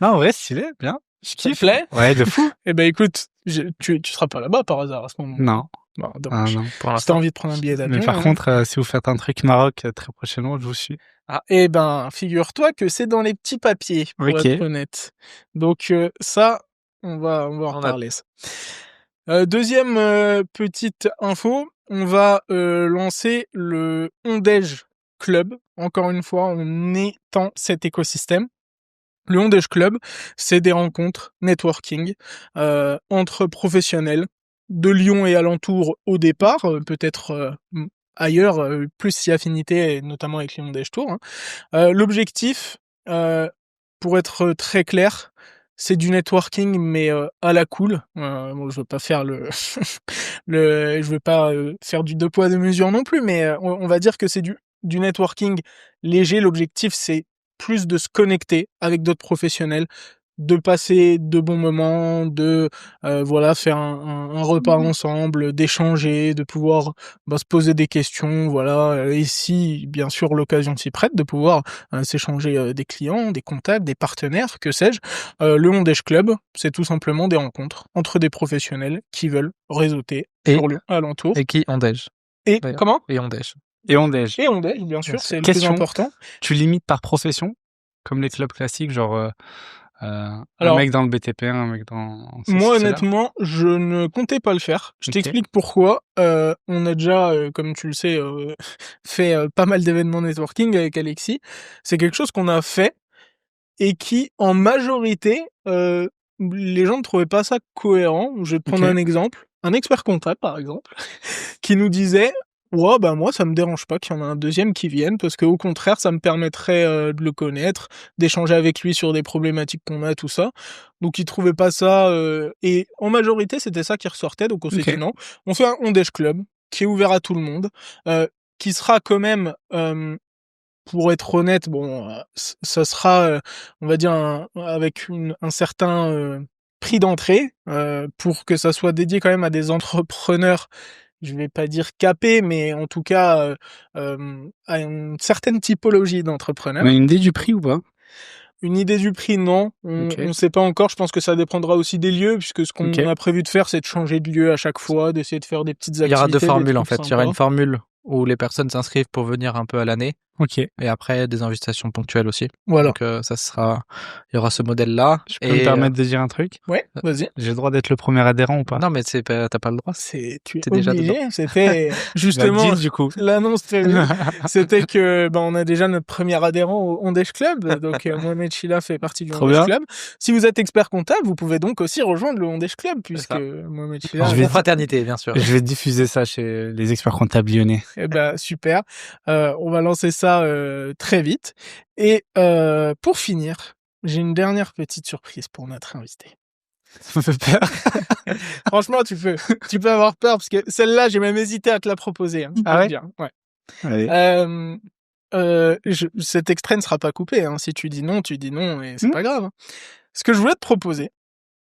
Non, en vrai, stylé. Bien. Je Ça te kiffe. plaît? Ouais, de fou. Eh ben écoute, tu seras pas là-bas par hasard à ce moment. Non. Bon, Ah, dommage. non. Pour Si t'as l'instant. envie de prendre un billet d'avion. Mais par hein. contre, si vous faites un truc Maroc très prochainement, je vous suis. Eh ben, figure-toi que c'est dans les petits papiers, pour Ok. être honnête. Donc ça, on va en On a- reparler. Ça. Deuxième petite info, on va lancer le Ondège Club. Encore une fois, on est dans cet écosystème. Le Ondège Club, c'est des rencontres networking entre professionnels de Lyon et alentours au départ, peut-être ailleurs, plus si affinité, notamment avec les Ondège Tour. L'objectif, pour être très clair, c'est du networking, mais à la cool. Bon, je veux pas faire je veux pas faire du deux poids deux mesures non plus, mais on va dire que c'est du networking léger. L'objectif, c'est plus de se connecter avec d'autres professionnels, de passer de bons moments, de voilà, faire un repas ensemble, d'échanger, de pouvoir se poser des questions, voilà, et si bien sûr l'occasion s'y prête, de pouvoir s'échanger des clients, des contacts, des partenaires, que sais-je. Le Ondège Club, c'est tout simplement des rencontres entre des professionnels qui veulent réseauter sur Lyon alentour. Et qui Ondège. Et comment Et Ondège. Et Ondège. Et Ondège, bien sûr, c'est le plus important. Tu limites par profession, comme les clubs classiques, genre un mec dans le BTP, un mec dans... Moi, honnêtement, je ne comptais pas le faire. Je t'explique pourquoi. On a déjà, comme tu le sais, fait pas mal d'événements networking avec Alexis. C'est quelque chose qu'on a fait et qui, en majorité, les gens ne trouvaient pas ça cohérent. Je vais te prendre un exemple. Un expert comptable, par exemple, qui nous disait... Ouais, bah moi, ça me dérange pas qu'il y en ait un deuxième qui vienne, parce qu'au contraire, ça me permettrait de le connaître, d'échanger avec lui sur des problématiques qu'on a, tout ça. Donc, il trouvait pas ça... Et en majorité, c'était ça qui ressortait, donc on s'est dit non. On fait un Ondège Club, qui est ouvert à tout le monde, qui sera quand même... pour être honnête, bon, ça sera, on va dire, avec un certain prix d'entrée, pour que ça soit dédié quand même à des entrepreneurs, je vais pas dire capés, mais en tout cas à une certaine typologie d'entrepreneurs. On a une idée du prix ou pas ? Une idée du prix, non. On sait pas encore. Je pense que ça dépendra aussi des lieux, puisque ce qu'on a prévu de faire, c'est de changer de lieu à chaque fois, d'essayer de faire des petites activités. Il y aura deux formules en fait. Sympas. Il y aura une formule où les personnes s'inscrivent pour venir un peu à l'année. Et après, des invitations ponctuelles aussi. Voilà. Donc, il y aura ce modèle-là. Je peux me permettre de dire un truc ? Ouais, vas-y. J'ai le droit d'être le premier adhérent ou pas ? Non, mais t'as pas le droit. Tu es déjà obligé. dedans. C'était justement du coup. l'annonce prévue. C'était que on a déjà notre premier adhérent au Ondège Club. Donc Mohamed Chila fait partie du Ondège Club. Si vous êtes expert comptable, vous pouvez donc aussi rejoindre le Ondège Club, puisque Mohamed Chila... Je vais fraternité, bien sûr. Je vais diffuser ça chez les experts comptables lyonnais. Eh ben super. On va lancer ça très vite. Et pour finir, j'ai une dernière petite surprise pour notre invité. Ça me fait peur. Franchement, tu peux avoir peur, parce que celle-là, j'ai même hésité à te la proposer. Hein, ah ouais, bien. Ouais. Allez. Cet extrait ne sera pas coupé. Hein. Si tu dis non, et c'est pas grave. Hein. Ce que je voulais te proposer,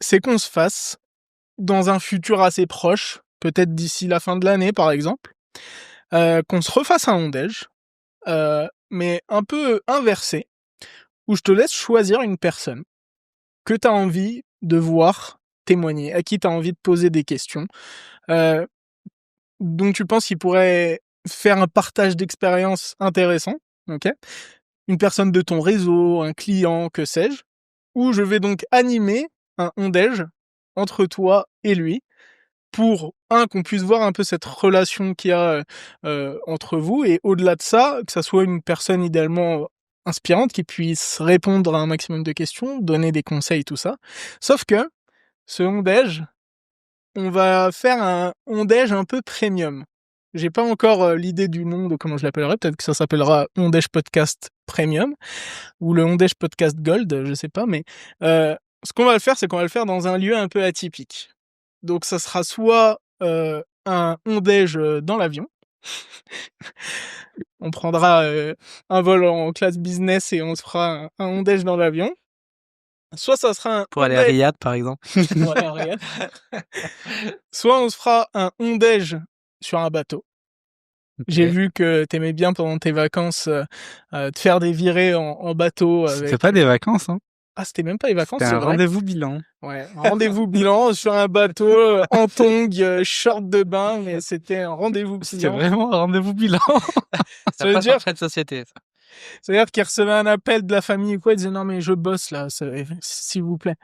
c'est qu'on se fasse, dans un futur assez proche, peut-être d'ici la fin de l'année, par exemple, qu'on se refasse un Ondège, mais un peu inversé, où je te laisse choisir une personne que tu as envie de voir témoigner, à qui tu as envie de poser des questions, dont tu penses qu'il pourrait faire un partage d'expérience intéressant, ok ? Une personne de ton réseau, un client, que sais-je, où je vais donc animer un Ondège entre toi et lui, pour, qu'on puisse voir un peu cette relation qu'il y a entre vous, et au-delà de ça, que ça soit une personne idéalement inspirante qui puisse répondre à un maximum de questions, donner des conseils, tout ça. Sauf que, ce Ondège, on va faire un Ondège un peu premium. J'ai pas encore l'idée du nom de comment je l'appellerai, peut-être que ça s'appellera Ondège Podcast Premium, ou le Ondège Podcast Gold, je sais pas, mais ce qu'on va le faire, c'est qu'on va le faire dans un lieu un peu atypique. Donc ça sera soit un Ondège dans l'avion. On prendra un vol en classe business et on se fera un Ondège dans l'avion. Soit ça sera un pour aller à Riyad, par exemple. Pour aller à Riyad. Soit on se fera un Ondège sur un bateau. Okay. J'ai vu que t'aimais bien pendant tes vacances te faire des virées en bateau. C'était pas des vacances, hein. Ah, c'était même pas les vacances, c'était c'est un vrai. rendez-vous bilan. Ouais, un rendez-vous bilan sur un bateau, en tongs, short de bain, mais c'était un rendez-vous bilan. C'était vraiment un rendez-vous bilan. Ça veut dire frais de société. Ça. C'est-à-dire qu'il recevait un appel de la famille ou quoi, il disait non mais je bosse là, s'il vous plaît.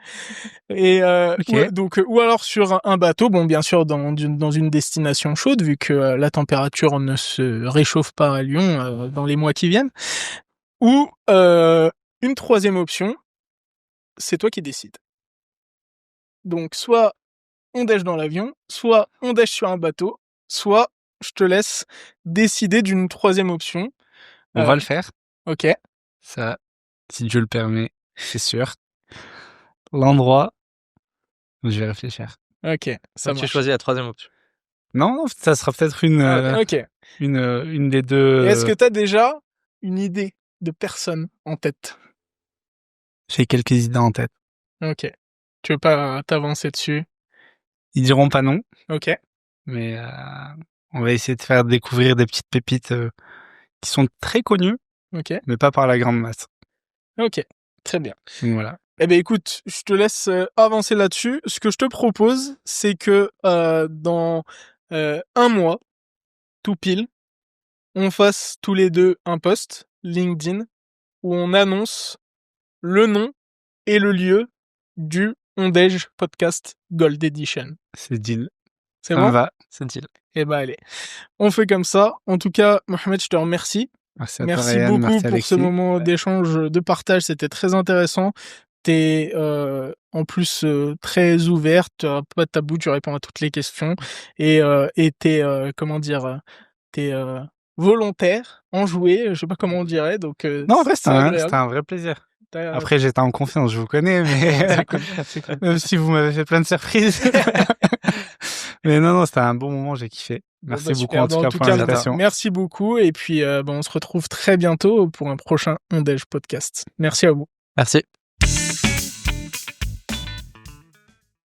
Et Ok. ou alors sur un bateau, bon bien sûr dans une destination chaude vu que la température ne se réchauffe pas à Lyon dans les mois qui viennent. Ou une troisième option, c'est toi qui décides. Donc soit on dèche dans l'avion, soit on dèche sur un bateau, soit je te laisse décider d'une troisième option. On va le faire. Ok. Ça, si Dieu le permet, c'est sûr. L'endroit, je vais réfléchir. Ok, ça Donc, tu marche. choisis la troisième option. Non, ça sera peut-être Ok. une des deux. Et est-ce que t'as déjà une idée de personne en tête? J'ai quelques idées en tête. Ok. Tu veux pas t'avancer dessus? Ils diront pas non, Ok. mais on va essayer de faire découvrir des petites pépites qui sont très connues, Ok. mais pas par la grande masse. Ok. Très bien. Donc voilà. Eh ben écoute, je te laisse avancer là-dessus. Ce que je te propose, c'est que dans un mois, tout pile, on fasse tous les deux un post LinkedIn où on annonce le nom et le lieu du Ondège Podcast Gold Edition. C'est deal. C'est Ça bon? me va. C'est utile. Eh ben allez, on fait comme ça. En tout cas, Mohamed, je te remercie. Merci à toi, Merci Ryan. beaucoup Merci, pour ce Alexis. moment d'échange, de partage. C'était très intéressant. T'es en plus très ouverte, tu as pas de tabou, tu réponds à toutes les questions et t'es comment dire, t'es volontaire, enjoué, je sais pas comment on dirait, donc Non, en vrai, c'est agréable. c'était un vrai plaisir. T'as- Après, j'étais en confiance, je vous connais, mais C'est cool, c'est cool. même si vous m'avez fait plein de surprises. Mais non, c'était un bon moment, j'ai kiffé. Bon, Merci bah, beaucoup super. en tout Bon, cas pour l'invitation. merci beaucoup et puis on se retrouve très bientôt pour un prochain Ondège Podcast. Merci à vous. Merci.